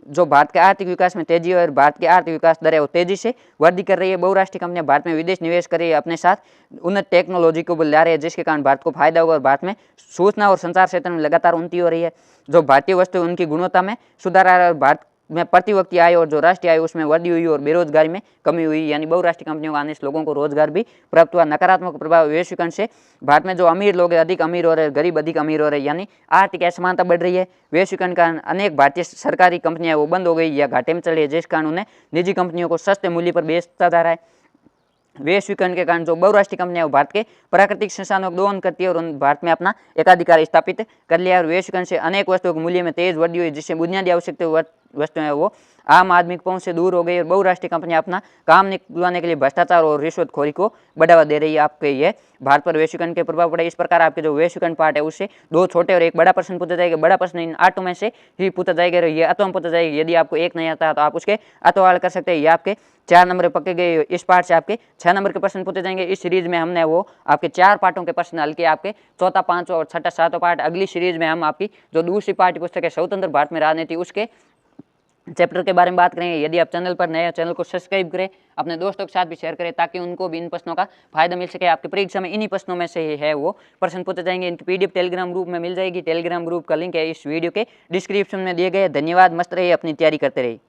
S1: जो भारत के आर्थिक विकास में तेजी और भारत की आर्थिक विकास दर है वो तेजी से वृद्धि कर रही है। बहुराष्ट्रीय कंपनियां भारत में विदेश निवेश कर रही है, अपने साथ उन्नत टेक्नोलॉजी को ला रही है, जिसके कारण भारत को फायदा होगा और भारत में सूचना और संचार क्षेत्र में लगातार उन्नति हो रही है। जो भारतीय वस्तु उनकी गुणवत्ता में सुधार आ रहा है और भारत में प्रतिव्यक्ति आय और जो राष्ट्रीय आय उसमें वृद्धि हुई और बेरोजगारी में कमी हुई, यानी बहुराष्ट्रीय कंपनियों को आने से लोगों को रोजगार भी प्राप्त हुआ। नकारात्मक प्रभाव वैश्वीकरण से भारत में जो अमीर लोग हैं अधिक अमीर हो रहे हैं, गरीब अधिक अमीर हो रहे हैं, यानी आर्थिक असमानता बढ़ रही है। वैश्वीकरण के कारण अनेक भारतीय सरकारी कंपनियां वो बंद हो गई या घाटे में चली है, जिस कारण उन्हें निजी कंपनियों को सस्ते मूल्य पर बेचता जा रहा है। वैश्वीकरण के कारण जो बहुराष्ट्रीय कंपनियां भारत के प्राकृतिक संसाधनों का दोहन करती है और भारत में अपना एकाधिकार स्थापित कर लिया। और वैश्वीकरण से अनेक वस्तुओं के मूल्य में तेज वृद्धि हुई, जिससे बुनियादी आवश्यकता वस्तुएं हैं वो आम आदमी की पहुंच से दूर हो गई और बहुराष्ट्रीय कंपनियां अपना काम निकलवाने के लिए भ्रष्टाचार और रिश्वतखोरी को बढ़ावा दे रही है। आपके ये भारत पर वैश्वीकरण के प्रभाव पड़े। इस प्रकार आपके जो वैश्वीकरण पार्ट है उससे 2 छोटे और 1 बड़ा प्रश्न पूछा जाएगा। बड़ा प्रश्न इन 8 में से ही पूछा जाएगा, ये अतों में पूछा जाएगा। यदि आपको 1 नहीं आता तो आप उसके अतवाल कर सकते हैं। ये आपके 4 नंबर पक्के गए। इस पार्ट से आपके 6 नंबर के प्रश्न पूछे जाएंगे। इस सीरीज में हमने वो आपके 4 पार्टों के प्रश्न हल किए। आपके चौथा, 5वां और छठा, 7वां पार्ट अगली सीरीज में हम आपकी जो दूसरी पाठ्य पुस्तक है स्वतंत्र भारत में राजनीति उसके चैप्टर के बारे में बात करेंगे। यदि आप चैनल पर नए हैं, चैनल को सब्सक्राइब करें, अपने दोस्तों के साथ भी शेयर करें ताकि उनको भी इन प्रश्नों का फायदा मिल सके। आपकी परीक्षा में इन्हीं प्रश्नों में से है वो प्रश्न पूछे जाएंगे। इनकी पीडीएफ टेलीग्राम ग्रुप में मिल जाएगी। टेलीग्राम ग्रुप का लिंक है इस वीडियो के डिस्क्रिप्शन में दिए गए। धन्यवाद। मस्त रहिए, अपनी तैयारी करते रहिए।